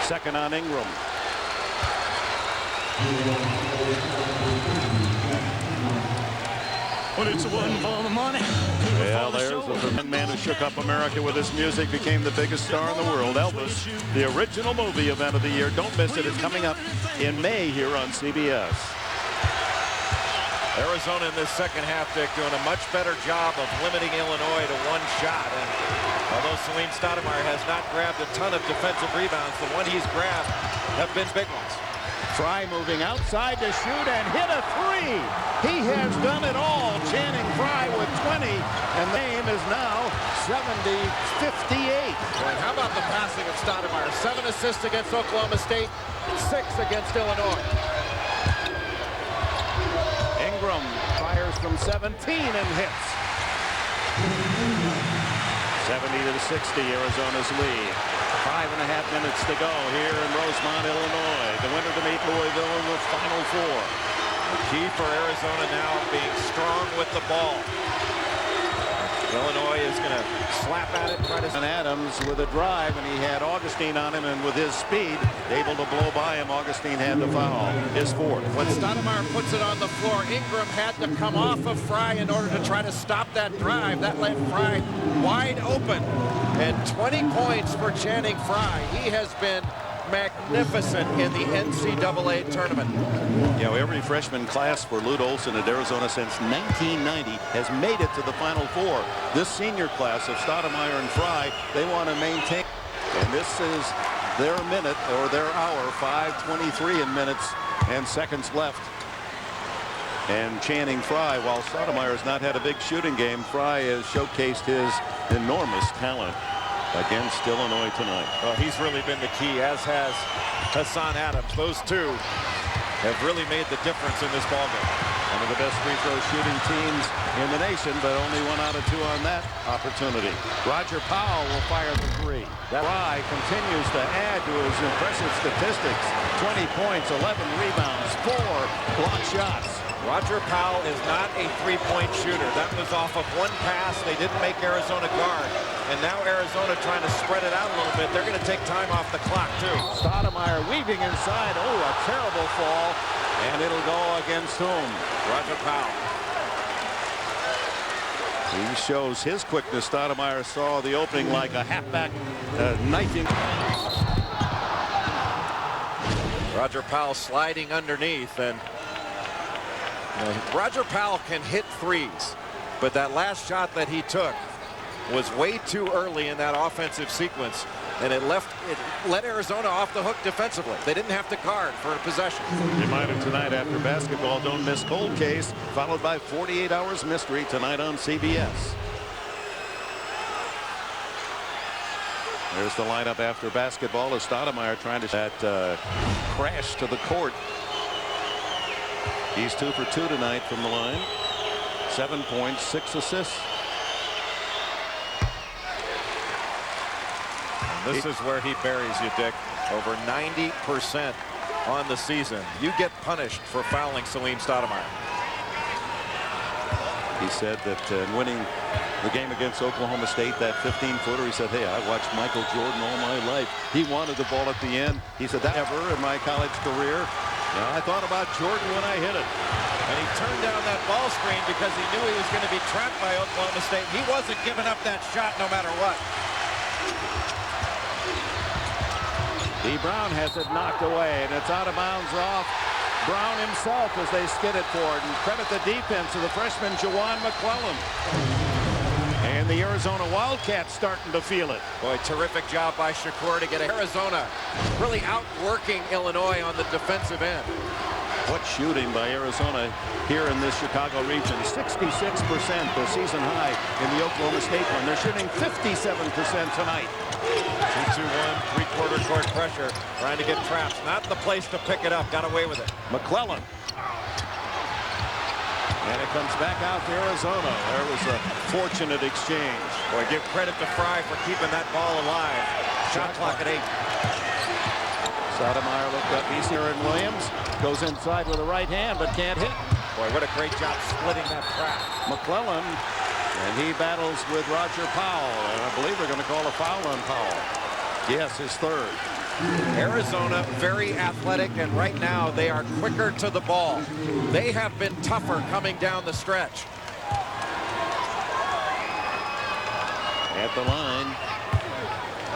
Second on Ingram. Well, it's one for the money. Well, there's a man who shook up America with his music, became the biggest star in the world. Elvis, the original movie event of the year. Don't miss it. It's coming up in May here on CBS. Arizona in this second half, Dick, doing a much better job of limiting Illinois to one shot. And although Salim Stoudemire has not grabbed a ton of defensive rebounds, the one he's grabbed have been big ones. Fry moving outside to shoot and hit a 3. He has done it all. Channing Fry with 20, and the game is now 70-58. And how about the passing of Stoudemire? 7 assists against Oklahoma State, 6 against Illinois. Ingram fires from 17 and hits. 70-60, Arizona's lead. 5.5 minutes to go here in Rosemont, Illinois. The winner to meet Louisville in the Final Four. The key for Arizona now being strong with the ball. Illinois is going to slap at it, try to... And Adams with a drive, and he had Augustine on him, and with his speed, able to blow by him. Augustine had the foul, his 4th. When Stoudemire puts it on the floor, Ingram had to come off of Fry in order to try to stop that drive. That left Fry wide open. And 20 points for Channing Fry. He has been magnificent in the NCAA tournament. You know, every freshman class for Lute Olson at Arizona since 1990 has made it to the Final Four. This senior class of Stoudemire and Fry, they want to maintain. And this is their minute or their hour, 5:23 in minutes and seconds left. And Channing Fry, while Stoudemire has not had a big shooting game, Fry has showcased his enormous talent against Illinois tonight. Well, he's really been the key, as has Hassan Adams. Those two have really made the difference in this ballgame. One of the best free throw shooting teams in the nation, but only 1 out of 2 on that opportunity. Roger Powell will fire the 3. Fry continues to add to his impressive statistics. 20 points, 11 rebounds, 4 block shots. Roger Powell is not a three-point shooter. That was off of one pass. They didn't make Arizona guard. And now Arizona trying to spread it out a little bit. They're going to take time off the clock, too. Stoudemire weaving inside. Oh, a terrible fall. And it'll go against whom? Roger Powell. He shows his quickness. Stoudemire saw the opening like a halfback knifing. Roger Powell sliding underneath, and Roger Powell can hit threes, but that last shot that he took was way too early in that offensive sequence, and it let Arizona off the hook defensively. They didn't have to guard for a possession. Reminder tonight after basketball, don't miss Cold Case, followed by 48 Hours Mystery tonight on CBS. There's the lineup after basketball as Stoudemire trying to that crash to the court. He's 2 for 2 tonight from the line. 7 points, 6 assists. And this is where he buries you, Dick. Over 90% on the season. You get punished for fouling Salim Stoudemire. He said that in winning the game against Oklahoma State, that 15-footer, he said, hey, I watched Michael Jordan all my life. He wanted the ball at the end. He said, that ever in my college career. I thought about Jordan when I hit it. And he turned down that ball screen because he knew he was going to be trapped by Oklahoma State. He wasn't giving up that shot no matter what. D. Brown has it knocked away, and it's out of bounds off Brown himself as they skid it forward. And credit the defense of the freshman Juwan McClellan. And the Arizona Wildcats starting to feel it. Boy, terrific job by Shakur to get Arizona really outworking Illinois on the defensive end. What shooting by Arizona here in this Chicago region. 66%, the season high in the Oklahoma State one. They're shooting 57% tonight. 2-2-1, three-quarter court pressure, trying to get traps. Not the place to pick it up. Got away with it. McClellan. And it comes back out to Arizona. There was a fortunate exchange. Boy, give credit to Fry for keeping that ball alive. Shot clock at 8. Stoudemire looked up easier, and Williams goes inside with a right hand but can't hit. Boy, what a great job splitting that trap. McClellan, and he battles with Roger Powell, and I believe they're going to call a foul on Powell. Yes, his third. Arizona very athletic, and right now they are quicker to the ball. They have been tougher coming down the stretch. At the line,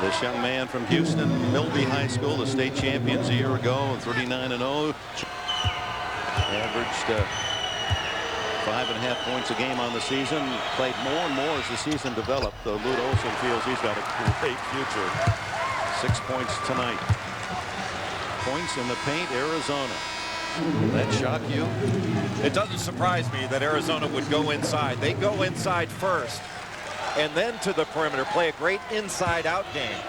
this young man from Houston, Milby High School, the state champions a year ago, 39-0. Averaged 5.5 points a game on the season. Played more and more as the season developed. Though Lute Olson feels he's got a great future. 6 points tonight. Points in the paint, Arizona. That shock you? It doesn't surprise me that Arizona would go inside. They go inside first, and then to the perimeter, play a great inside-out game.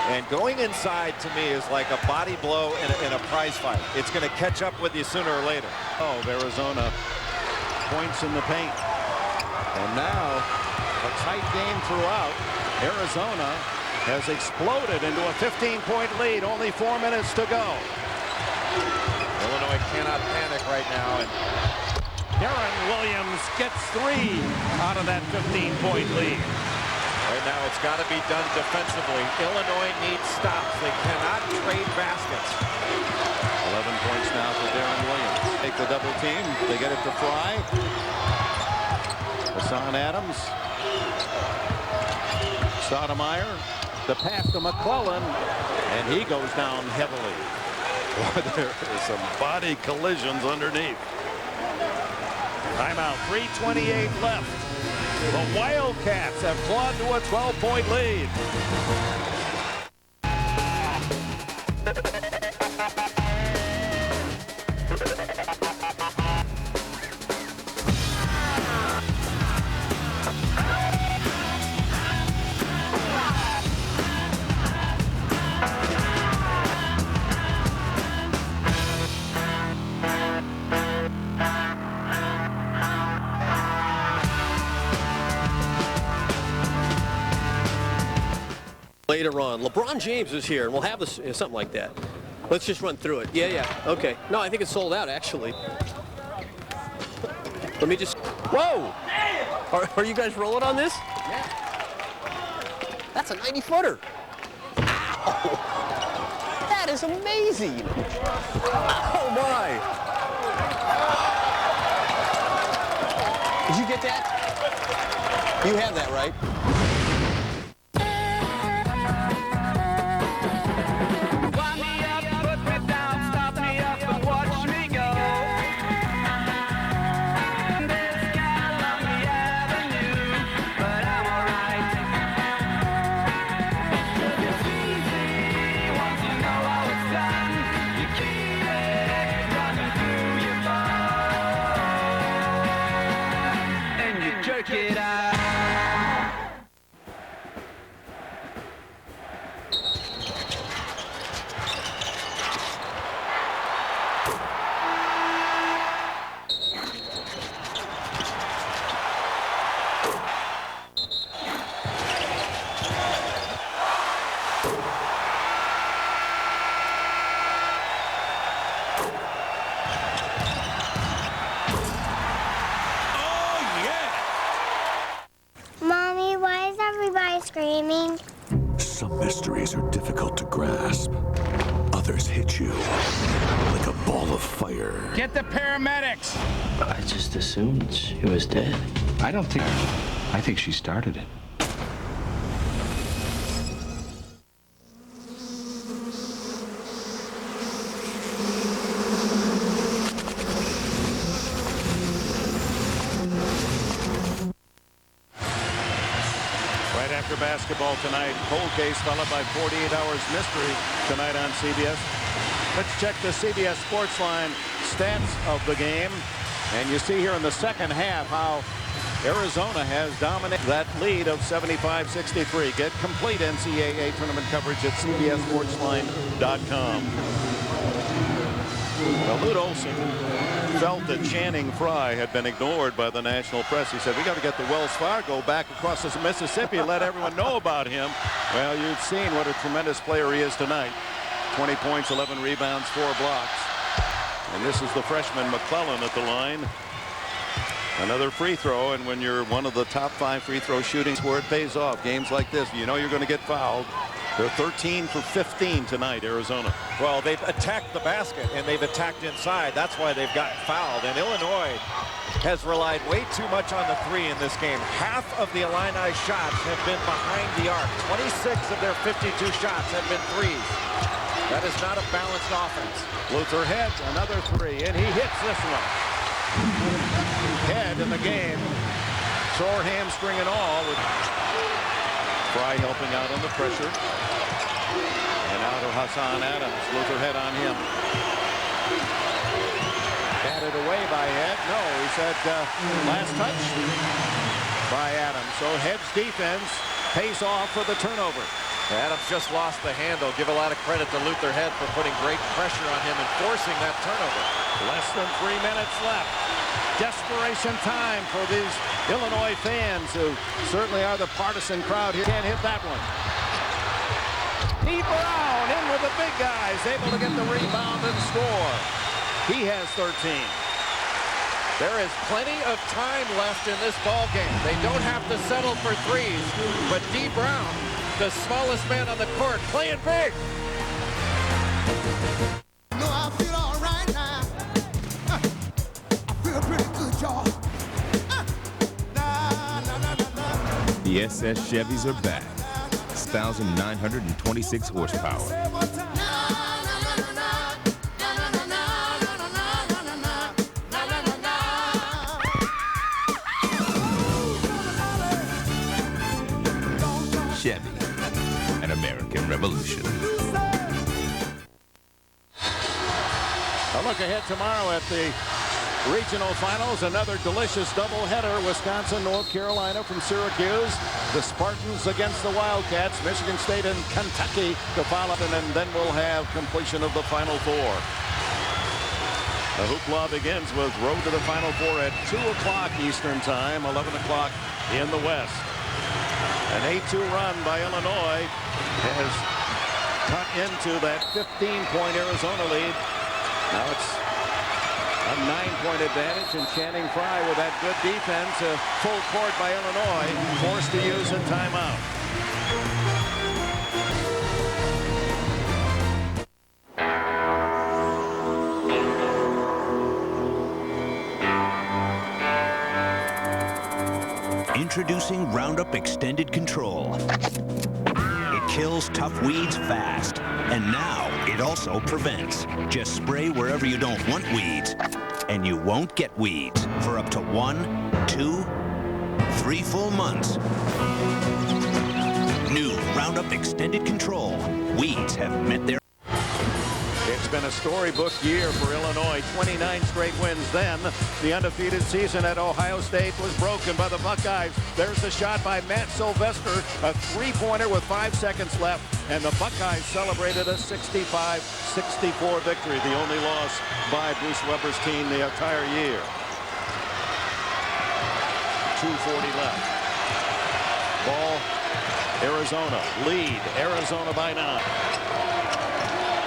And going inside, to me, is like a body blow in a prize fight. It's going to catch up with you sooner or later. Oh, Arizona points in the paint. And now, a tight game throughout. Arizona has exploded into a 15-point lead. Only 4 minutes to go. Illinois cannot panic right now. And Darren Williams gets 3 out of that 15-point lead. Right now, it's got to be done defensively. Illinois needs stops. They cannot trade baskets. 11 points now for Darren Williams. Take the double team. They get it to Fry. Hassan Adams. Stoudemire. The pass to McClellan, and he goes down heavily. Boy, there is some body collisions underneath. Timeout, 3:28 left. The Wildcats have clawed to a 12-point lead. Later on, LeBron James is here, and we'll have this something like that. Let's just run through it. Yeah. Okay. No, I think it's sold out actually. Let me just. Whoa! Are you guys rolling on this? Yeah. That's a 90-footer. Ow! That is amazing. Oh my! Did you get that? You have that, right? mysteries are difficult to grasp. Others hit you like a ball of fire. Get the paramedics! I just assumed she was dead. I think she started it. After basketball tonight, cold case followed by 48 hours mystery tonight on CBS. Let's check the CBS Sportsline stats of the game. And you see here in the second half how Arizona has dominated that lead of 75-63. Get complete NCAA tournament coverage at CBSSportsline.com. Well, Lute Olson felt that Channing Frye had been ignored by the national press. He said, we got to get the Wells Fargo back across the Mississippi and let everyone know about him. Well, you've seen what a tremendous player he is tonight. 20 points, 11 rebounds, 4 blocks. And this is the freshman McClellan at the line. Another free throw, and when you're one of the top 5 free throw shootings where it pays off, games like this, you know you're going to get fouled. They're 13 for 15 tonight, Arizona. Well, they've attacked the basket, and they've attacked inside. That's why they've gotten fouled. And Illinois has relied way too much on the 3 in this game. Half of the Illini shots have been behind the arc. 26 of their 52 shots have been threes. That is not a balanced offense. Luther heads another 3, and he hits this one. Head in the game. Sore hamstring and all. With Frye helping out on the pressure. And out to Hassan Adams. Luther head on him. Batted away by Head. No, he said last touch by Adams. So Head's defense pays off for the turnover. Adams just lost the handle. Give a lot of credit to Luther Head for putting great pressure on him and forcing that turnover. Less than 3 minutes left. Desperation time for these Illinois fans who certainly are the partisan crowd here. Can't hit that one. Pete Brown in with the big guys, able to get the rebound and score. He has 13. There is plenty of time left in this ball game. They don't have to settle for threes, but D. Brown, the smallest man on the court, playing big. No, I feel all right now. I feel pretty good, y'all. The SS Chevys are back. 6,926 horsepower. Chevy, an American revolution. A look ahead tomorrow at the regional finals. Another delicious doubleheader. Wisconsin, North Carolina from Syracuse. The Spartans against the Wildcats. Michigan State and Kentucky to follow. And then we'll have completion of the Final Four. The hoopla begins with Road to the Final Four at 2 o'clock Eastern Time, 11 o'clock in the West. An 8-2 run by Illinois has cut into that 15-point Arizona lead. Now it's a 9-point advantage, and Channing Frye with that good defense, full court by Illinois, forced to use a timeout. Introducing Roundup Extended Control. It kills tough weeds fast, and now it also prevents. Just spray wherever you don't want weeds, and you won't get weeds for up to 1, 2, 3 full months. New Roundup Extended Control. Weeds have met their... It's been a storybook year for Illinois. 29 straight wins. Then the undefeated season at Ohio State was broken by the Buckeyes. There's the shot by Matt Sylvester, a three-pointer with 5 seconds left, and the Buckeyes celebrated a 65-64 victory, the only loss by Bruce Weber's team the entire year. 2:40 left. Ball, Arizona. Lead, Arizona by 9.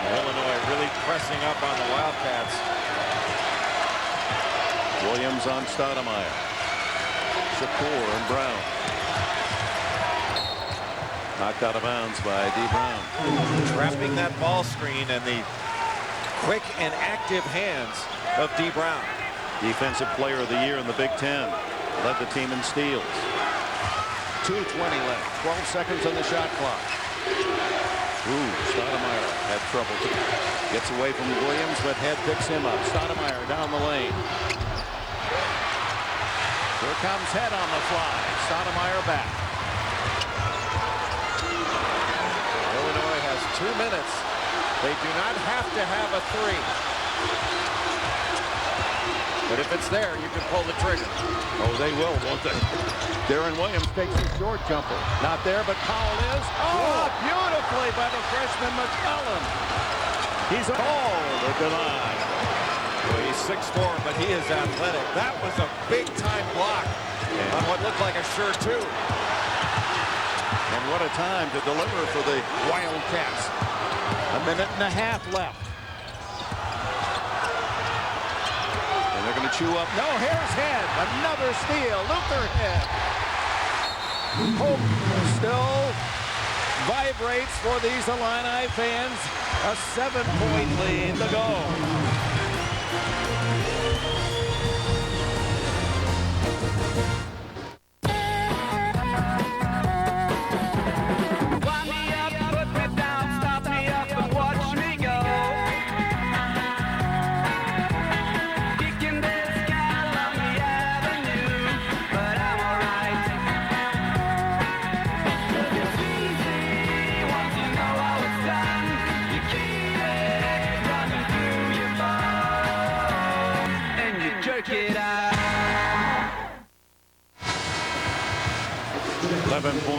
Illinois really pressing up on the Wildcats. Williams on Stoudemire. Shakur and Brown. Knocked out of bounds by D. Brown. Trapping that ball screen and the quick and active hands of D. Brown. Defensive player of the year in the Big Ten. Led the team in steals. 2:20 left. 12 seconds on the shot clock. Ooh, Stoudemire had trouble. Gets away from Williams, but Head picks him up. Stoudemire down the lane. Here comes Head on the fly. Stoudemire back. Illinois has 2 minutes. They do not have to have a three. But if it's there, you can pull the trigger. Oh, they will, won't they? Darren Williams takes a short jumper. Not there, but Powell is. Oh, beautifully by the freshman McClellan. He's all the deny. Well, he's 6'4", but he is athletic. That was a big-time block on what looked like a sure two. And what a time to deliver for the Wildcats. A minute and a half left. And they're going to chew up. No, here's Head. Another steal. Luther Head. Hope still vibrates for these Illini fans. A 7-point lead to go.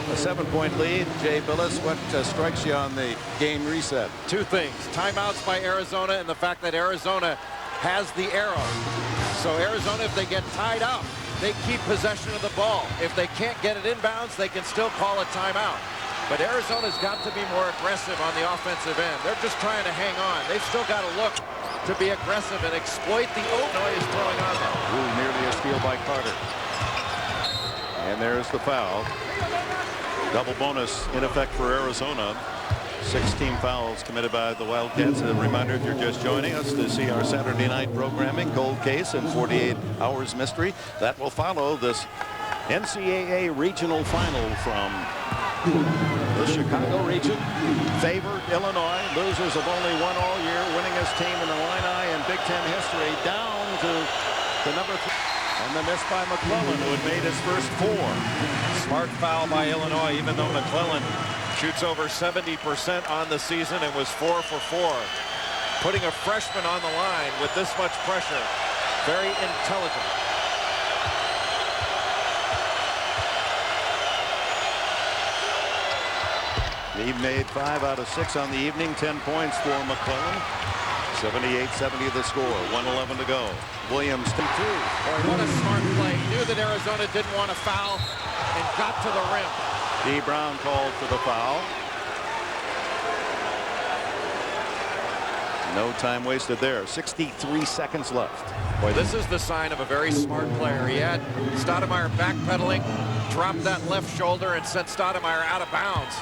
A 7-point lead. Jay Billis, what strikes you on the game reset? Two things. Timeouts by Arizona and the fact that Arizona has the arrow. So Arizona, if they get tied up, they keep possession of the ball. If they can't get it inbounds, they can still call a timeout. But Arizona's got to be more aggressive on the offensive end. They're just trying to hang on. They've still got to look to be aggressive and exploit the Illinois is throwing on them. Ooh, nearly a steal by Carter. And there's the foul. Double bonus in effect for Arizona. 16 fouls committed by the Wildcats. A reminder, if you're just joining us, to see our Saturday night programming, Cold Case and 48 Hours Mystery. That will follow this NCAA regional final from the Chicago region. Favored Illinois, losers have only won all year, winningest team in Illini in Big Ten history, down to the number 3. And the miss by McClellan, who had made his first 4. Smart foul by Illinois, even though McClellan shoots over 70% on the season and was 4 for 4. Putting a freshman on the line with this much pressure, very intelligent. He made 5 out of 6 on the evening, 10 points for McClellan. 78-70 the score, 1:11 to go. Williams to 2. Boy, what a smart play. He knew that Arizona didn't want to foul and got to the rim. D. Brown called for the foul. No time wasted there. 63 seconds left. Boy, this is the sign of a very smart player. He had Stoudemire backpedaling, dropped that left shoulder, and sent Stoudemire out of bounds.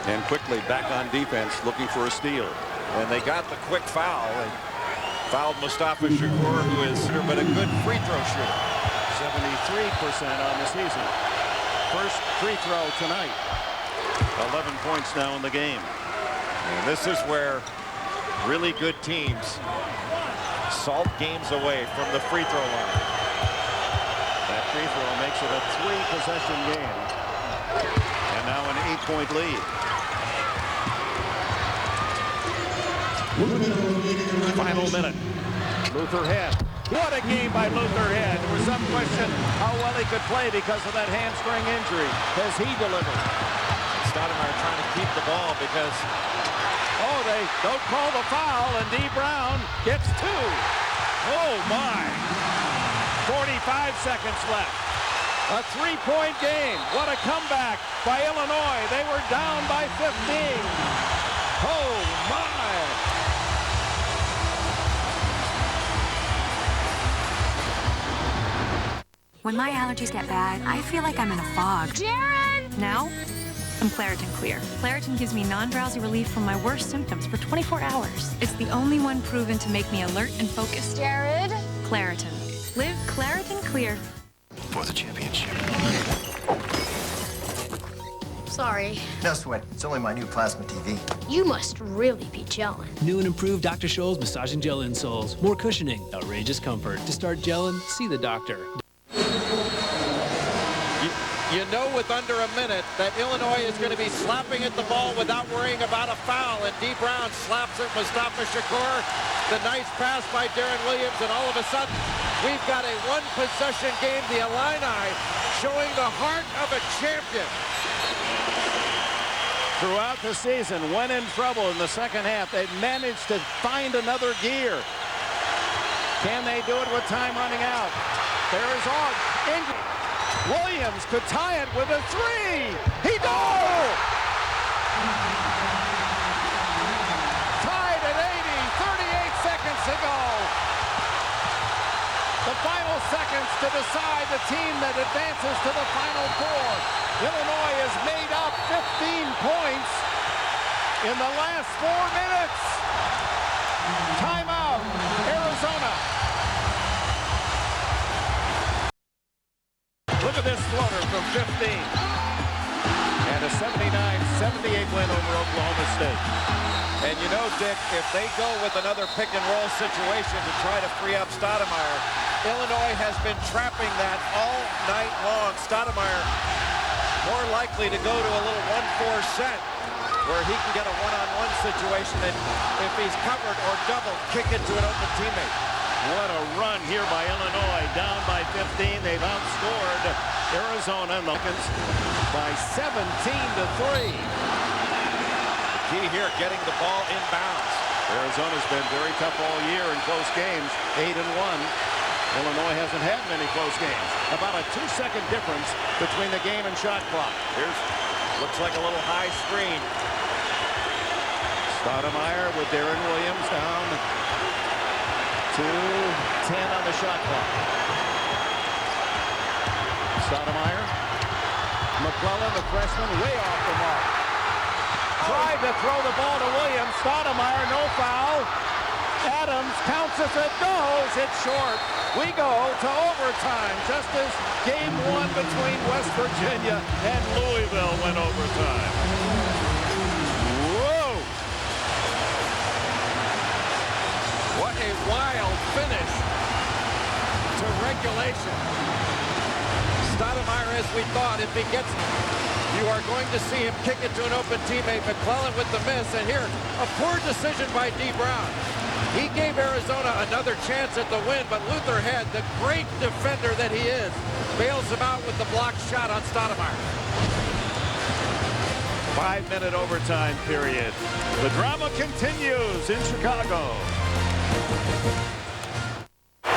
And quickly back on defense, looking for a steal. And they got the quick foul. They fouled Mustafa Shakur, who is but a good free throw shooter. 73% on the season. First free throw tonight. 11 points now in the game. And this is where really good teams salt games away from the free throw line. That free throw makes it a 3-possession game. And now an 8-point lead. Final minute. Luther Head. What a game by Luther Head. There was some question how well he could play because of that hamstring injury. Has he delivered? Stoudemire trying to keep the ball because... Oh, they don't call the foul, and D. Brown gets 2. Oh, my. 45 seconds left. A 3-point game. What a comeback by Illinois. They were down by 15. Oh, my. When my allergies get bad, I feel like I'm in a fog. Jared! Now, I'm Claritin Clear. Claritin gives me non-drowsy relief from my worst symptoms for 24 hours. It's the only one proven to make me alert and focused. Jared? Claritin. Live Claritin Clear. For the championship. Sorry. No sweat. It's only my new plasma TV. You must really be gelling. New and improved Dr. Scholl's massaging gel insoles. More cushioning, outrageous comfort. To start gelling, see the doctor. You know with under a minute that Illinois is going to be slapping at the ball without worrying about a foul. And D. Brown slaps at Mustafa Shakur. The nice pass by Darren Williams. And all of a sudden, we've got a one-possession game. The Illini showing the heart of a champion. Throughout the season, when in trouble in the second half, they've managed to find another gear. Can they do it with time running out? There is on. Williams could tie it with a three. He does! Tied at 80, 38 seconds to go. The final seconds to decide the team that advances to the Final Four. Illinois has made up 15 points in the last 4 minutes. Timeout, Arizona. Look at this floater from 15. And a 79-78 win over Oklahoma State. And you know, Dick, if they go with another pick-and-roll situation to try to free up Stoudemire, Illinois has been trapping that all night long. Stoudemire more likely to go to a little 1-4 set where he can get a one-on-one situation and if he's covered or doubled, kick it to an open teammate. What a run here by Illinois. Down by 15. They've outscored Arizona and Wilkins by 17-3. The key here, getting the ball in bounds. Arizona's been very tough all year in close games, 8-1. Illinois hasn't had many close games. About a 2-second difference between the game and shot clock. Here's, looks like a little high screen. Stoudemire with Darren Williams down to 10 on the shot clock. Stoudemire. McClellan, the freshman, way off the mark. Tried to throw the ball to Williams. Stoudemire, no foul. Adams counts as it goes. It's short. We go to overtime, just as game one between West Virginia and Louisville went overtime. Whoa! What a wild finish to regulation. Stoudemire, as we thought, if he gets, you are going to see him kick it to an open teammate. McClellan with the miss, and here, a poor decision by D. Brown. He gave Arizona another chance at the win, but Luther Head, the great defender that he is, bails him out with the blocked shot on Stoudemire. 5-minute overtime period. The drama continues in Chicago. All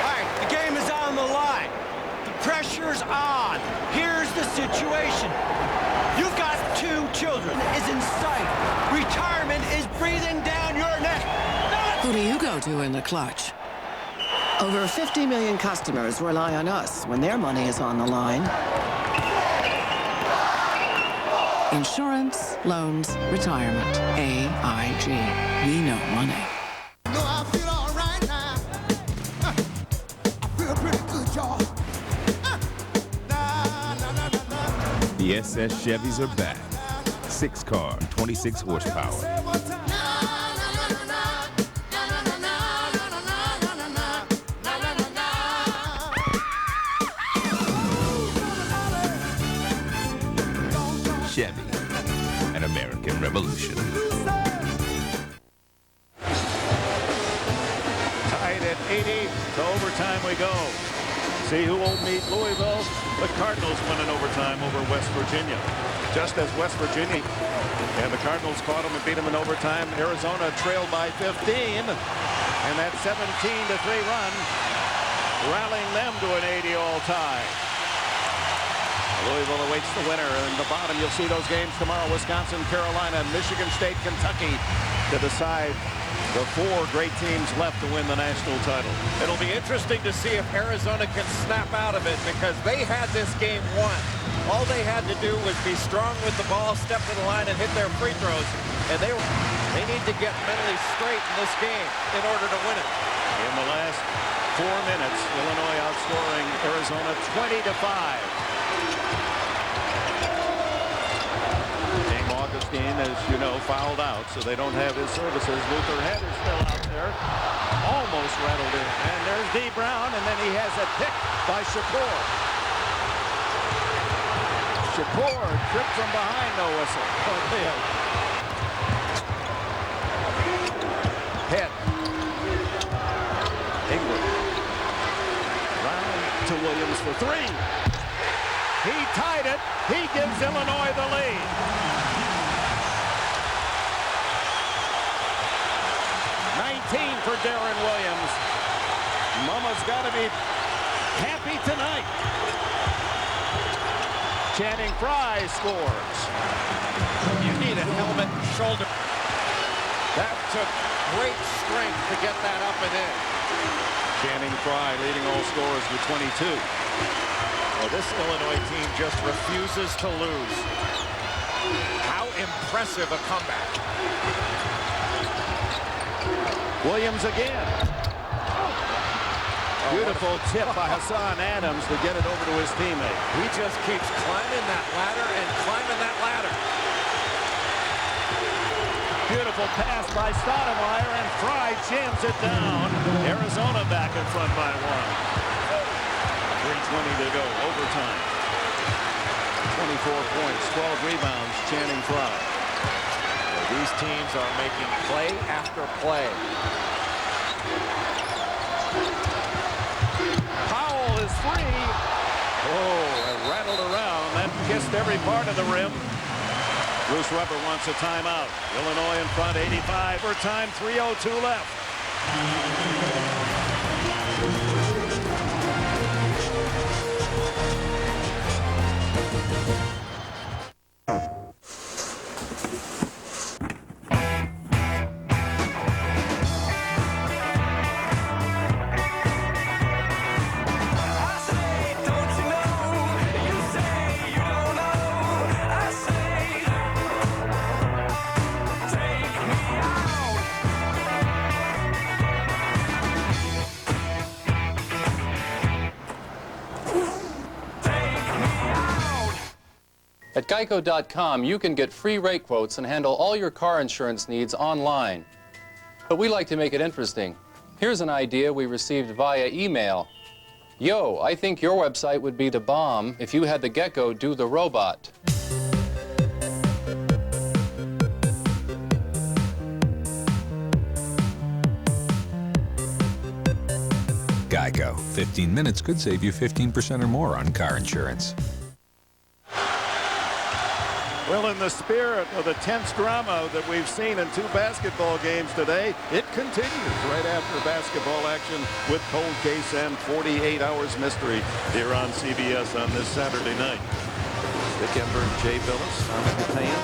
right, the game is on the line. The pressure's on. Here's the situation. You've got 2 children. Is in sight. Retirement is breathing down your neck. Who do you go to in the clutch? Over 50 million customers rely on us when their money is on the line. Insurance, loans, retirement. AIG. We know money. No, I feel all right now. I feel pretty good, y'all. The SS Chevys are back. 6-car, 26 horsepower. Chevy, an American revolution. Tied at 80. To overtime we go. See who will meet Louisville. The Cardinals win in overtime over West Virginia. Just as West Virginia and the Cardinals caught them and beat them in overtime, Arizona trailed by 15. And that 17-3 run rallying them to an 80 all tie. Louisville awaits the winner. In the bottom, you'll see those games tomorrow. Wisconsin, Carolina, Michigan State, Kentucky to decide the 4 great teams left to win the national title. It'll be interesting to see if Arizona can snap out of it, because they had this game won. All they had to do was be strong with the ball, step to the line, and hit their free throws. And they need to get mentally straight in this game in order to win it. In the last 4 minutes, Illinois outscoring Arizona 20-5. Augustine, as you know, fouled out, so they don't have his services. Luther Head is still out there, almost rattled in. And there's D. Brown, and then he has a pick by Shakur. Shakur tripped from behind, no whistle. Head. Ingram. Round to Williams for 3. He tied it. He gives Illinois the lead. 19 for Darren Williams. Mama's got to be happy tonight. Channing Frye scores. You need a helmet and shoulder. That took great strength to get that up and in. Channing Frye leading all scorers with 22. Well, this Illinois team just refuses to lose. How impressive a comeback. Williams again. Beautiful tip by Hassan Adams to get it over to his teammate. He just keeps climbing that ladder and climbing that ladder. Beautiful pass by Stoudemire, and Frye jams it down. Arizona back in front by 1. 3:20 to go, overtime. 24 points, 12 rebounds, Channing Frye. These teams are making play after play. Powell is free. Oh, and rattled around. That kissed every part of the rim. Bruce Weber wants a timeout. Illinois in front, 85 for time, 3:02 left. At Geico.com, you can get free rate quotes and handle all your car insurance needs online. But we like to make it interesting. Here's an idea we received via email. Yo, I think your website would be the bomb if you had the gecko do the robot. Geico. 15 minutes could save you 15% or more on car insurance. Well, in the spirit of the tense drama that we've seen in 2 basketball games today, it continues right after basketball action with Cold Case and 48 Hours Mystery here on CBS on this Saturday night. Dick Ember, Jay Billis, Thomas Catania,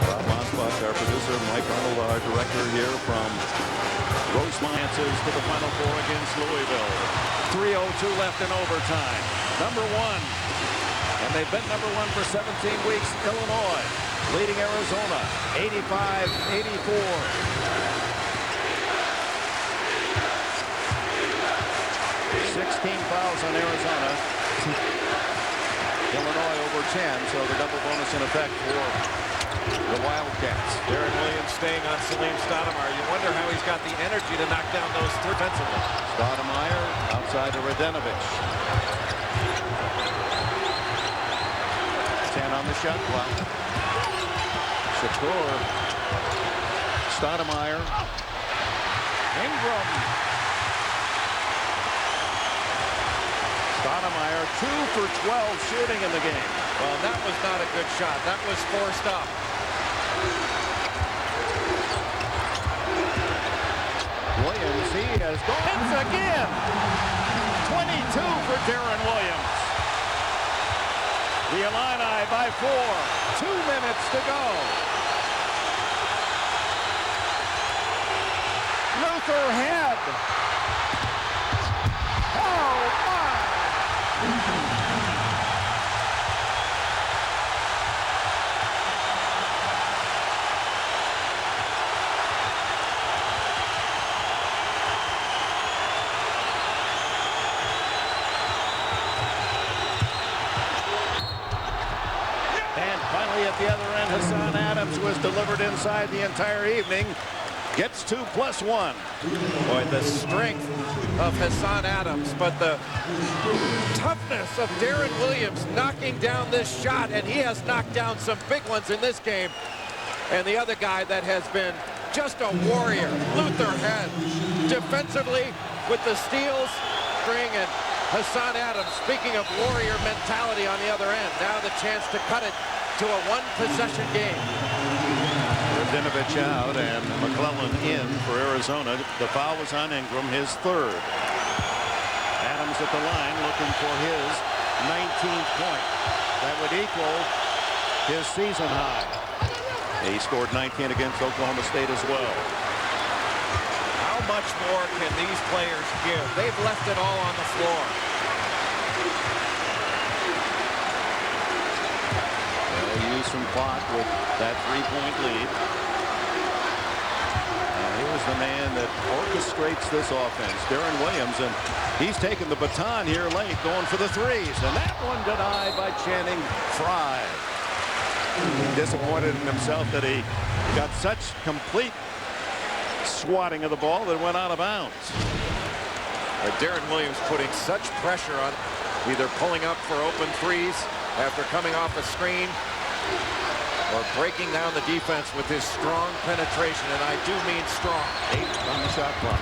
Bob Monsbach, our producer, Mike Arnold, our director here from Rosemont, to the Final Four against Louisville. 3:02 left in overtime. Number 1. And they've been number 1 for 17 weeks. Illinois leading Arizona 85-84. 16 fouls on Arizona. Illinois over 10, so the double bonus in effect for the Wildcats. Darren Williams staying on Salim Stoudemire. You wonder how he's got the energy to knock down those 3 defensively. Stoudemire outside to Radenovich. 10 on the shot clock. Shakur. Stoudemire. Ingram. Stoudemire 2 for 12 shooting in the game. Well, that was not a good shot. That was forced up. Williams, he has gone. Hits again. 22 for Darren Williams. The Illini by 4. 2 minutes to go. Luther head. Oh, my. And finally at the other end, Hassan Adams was delivered inside the entire evening. Gets 2 + 1. Boy, the strength of Hassan Adams, but the toughness of Darren Williams knocking down this shot, and he has knocked down some big ones in this game. And the other guy that has been just a warrior, Luther Head, defensively with the steals, string, and Hassan Adams, speaking of warrior mentality on the other end, now the chance to cut it to a one-possession game. Dinovich out and McClellan in for Arizona. The foul was on Ingram, his third. Adams at the line looking for his 19th point. That would equal his season high. He scored 19 against Oklahoma State as well. How much more can these players give? They've left it all on the floor. They'll use some clock with that 3-point lead. Here's the man that orchestrates this offense, Darren Williams, and he's taken the baton here late, going for the threes, and that one denied by Channing Frye. Disappointed in himself that he got such complete swatting of the ball that went out of bounds. Darren Williams putting such pressure on, either pulling up for open threes after coming off a screen, or breaking down the defense with his strong penetration, and I do mean strong. 8 on the shot clock.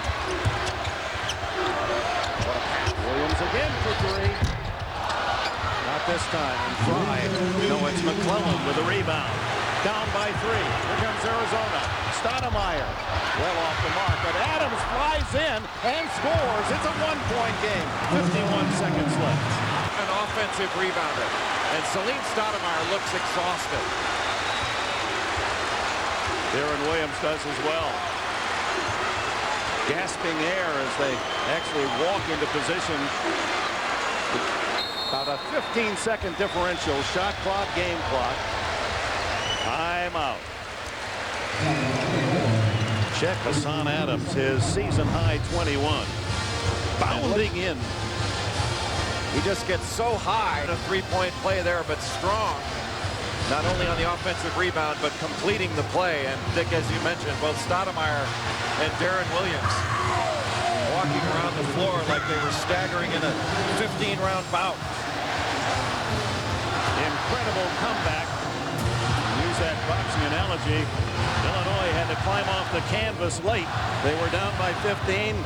What a pass. Williams again for 3. Not this time. And Frye. No, it's McClellan with a rebound. Down by 3. Here comes Arizona. Stoudemire. Well off the mark, but Adams flies in and scores. It's a 1-point game. 51 seconds left. An offensive rebounder. And Salim Stoudemire looks exhausted. Darren Williams does as well. Gasping air as they actually walk into position. About a 15-second differential. Shot clock, game clock. Time out. Check Hassan Adams, his season high 21. Bounding in. He just gets so high. A 3-point play there, but strong. Not only on the offensive rebound, but completing the play. And Dick, as you mentioned, both Stoudemire and Darren Williams walking around the floor like they were staggering in a 15-round bout. Incredible comeback. Use that boxing analogy. Illinois had to climb off the canvas late. They were down by 15.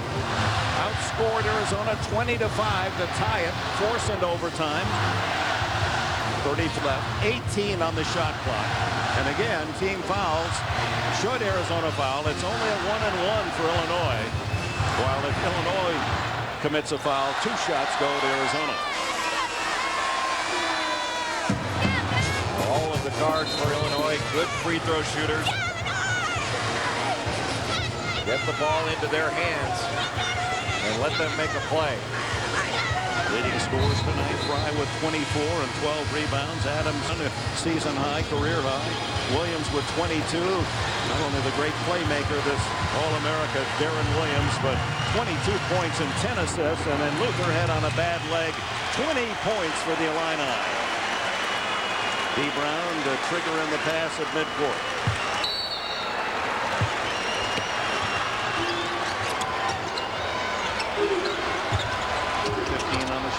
Outscored Arizona 20-5 to tie it, force into overtime. 30 left, 18 on the shot clock. And again, team fouls. Should Arizona foul, it's only a 1-and-1 for Illinois. While if Illinois commits a foul, 2 shots go to Arizona. All of the cards for Illinois, good free throw shooters. Get the ball into their hands and let them make a play. Leading scores tonight, Frye with 24 and 12 rebounds. Adams, season high, career high. Williams with 22. Not only the great playmaker, this All-America Darren Williams, but 22 points and 10 assists. And then Luther Head on a bad leg. 20 points for the Illini. D. Brown to trigger in the pass at midcourt.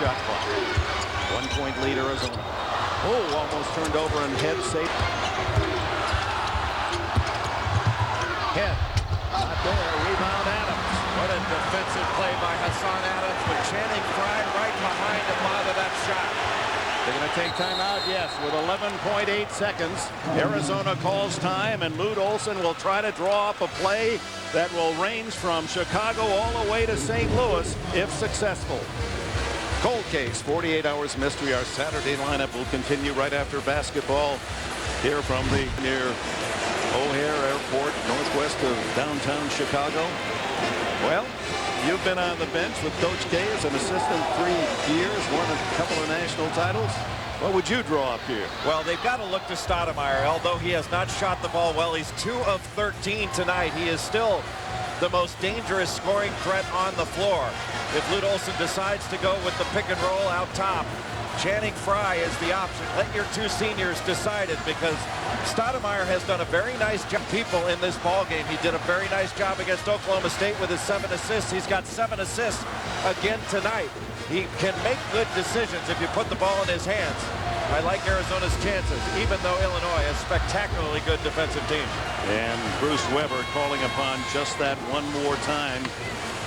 Shot clock. 1-point lead Arizona. Oh, almost turned over and Head safe. Head. Not there. Rebound Adams. What a defensive play by Hassan Adams with Channing Frye right behind to bother that shot. They're going to take time out, yes, with 11.8 seconds. Arizona calls time, and Lute Olson will try to draw up a play that will range from Chicago all the way to St. Louis if successful. Cold Case, 48 Hours Mystery. Our Saturday lineup will continue right after basketball here from the near O'Hare Shreveport, northwest of downtown Chicago. Well, you've been on the bench with Coach K as an assistant 3 years, won a couple of national titles. What would you draw up here? Well, they've got to look to Stoudemire. Although he has not shot the ball well, he's 2 of 13 tonight. He is still the most dangerous scoring threat on the floor. If Lute Olson decides to go with the pick and roll out top, Channing Frye is the option. Let your 2 seniors decide it, because Stoudemire has done a very nice job. People in this ball game, he did a very nice job against Oklahoma State with his 7 assists. He's got 7 assists again tonight. He can make good decisions if you put the ball in his hands. I like Arizona's chances, even though Illinois is a spectacularly good defensive team. And Bruce Weber calling upon just that one more time,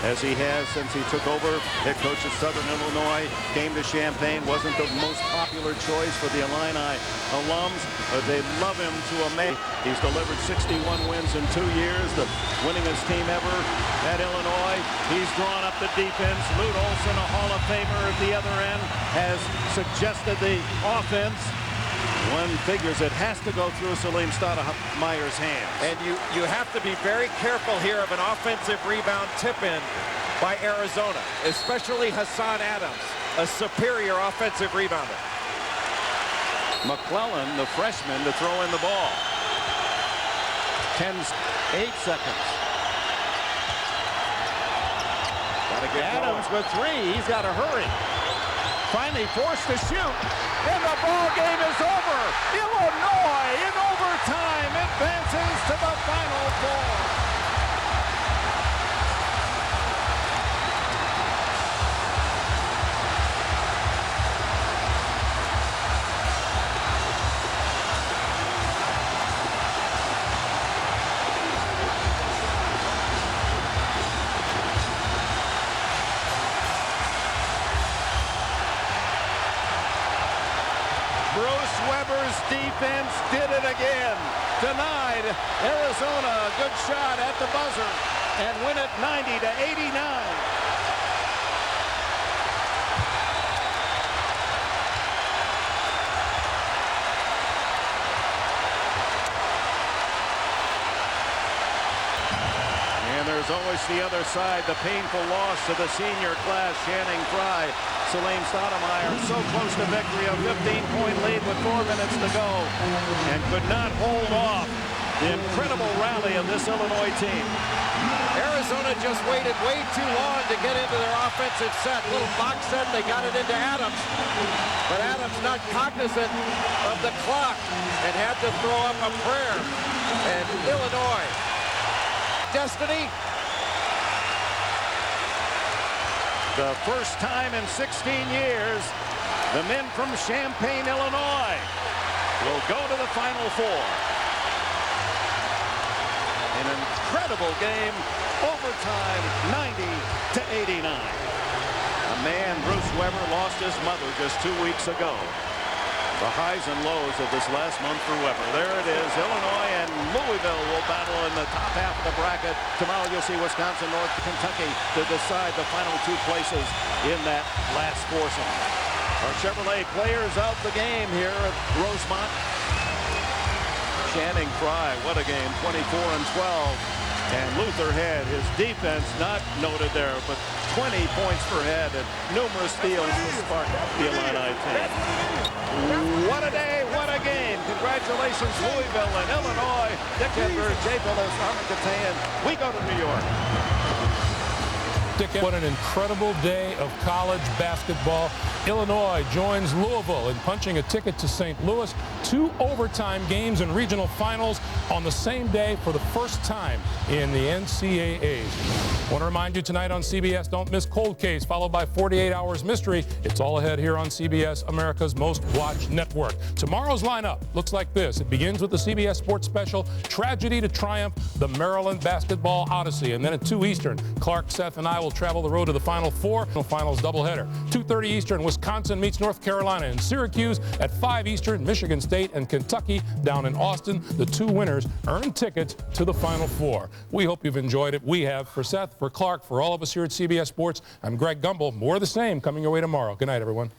as he has since he took over. Head coach of Southern Illinois, came to Champaign, wasn't the most popular choice for the Illini alums, but they love him to a man. He's delivered 61 wins in 2 years, the winningest team ever at Illinois. He's drawn up the defense. Lute Olson, a Hall of Famer at the other end, has suggested the offense. One figures it has to go through Salim Stoudemire's hands. And you have to be very careful here of an offensive rebound tip-in by Arizona, especially Hassan Adams, a superior offensive rebounder. McClellan, the freshman, to throw in the ball. 8 seconds. Adams with 3. He's got to hurry. Finally forced to shoot, and the ball game is over. Illinois in overtime advances to the Final Four. Bruce Weber's defense did it again. Denied Arizona a good shot at the buzzer and win it 90-89. And there's always the other side, the painful loss to the senior class. Channing Frye, Salim Stoudemire, so close to victory, a 15-point lead with 4 minutes to go, and could not hold off the incredible rally of this Illinois team. Arizona just waited way too long to get into their offensive set. Little box set, they got it into Adams. But Adams not cognizant of the clock and had to throw up a prayer. And Illinois, destiny. The first time in 16 years, the men from Champaign, Illinois, will go to the Final Four. An incredible game, overtime, 90-89. A man, Bruce Weber, lost his mother just 2 weeks ago. The highs and lows of this last month for Weber. There it is. Illinois and Louisville will battle in the top half of the bracket. Tomorrow you'll see Wisconsin, North Kentucky to decide the final 2 places in that last foursome. Our Chevrolet players of the game here at Rosemont. Channing Frye, what a game, 24 and 12. And Luther had his defense not noted there, but 20 points per head and numerous steals to spark the Illini team. What a day, what a game. Congratulations, Louisville and Illinois. Dick Edwards, Jay Billis, Armin Gatayan. We go to New York. Dick, what an incredible day of college basketball. Illinois joins Louisville in punching a ticket to St. Louis. 2 overtime games and regional finals on the same day for the first time in the NCAAs. I want to remind you tonight on CBS, don't miss Cold Case, followed by 48 Hours Mystery. It's all ahead here on CBS, America's most watched network. Tomorrow's lineup looks like this. It begins with the CBS Sports Special, Tragedy to Triumph, the Maryland Basketball Odyssey. And then at 2 Eastern, Clark, Seth, and I will travel the road to the Final Four. Finals doubleheader. 2:30 Eastern, Wisconsin meets North Carolina in Syracuse. At 5 Eastern, Michigan State and Kentucky down in Austin. The 2 winners earn tickets to the Final Four. We hope you've enjoyed it. We have. For Seth, for Clark, for all of us here at CBS Sports, I'm Greg Gumbel. More of the same coming your way tomorrow. Good night, everyone.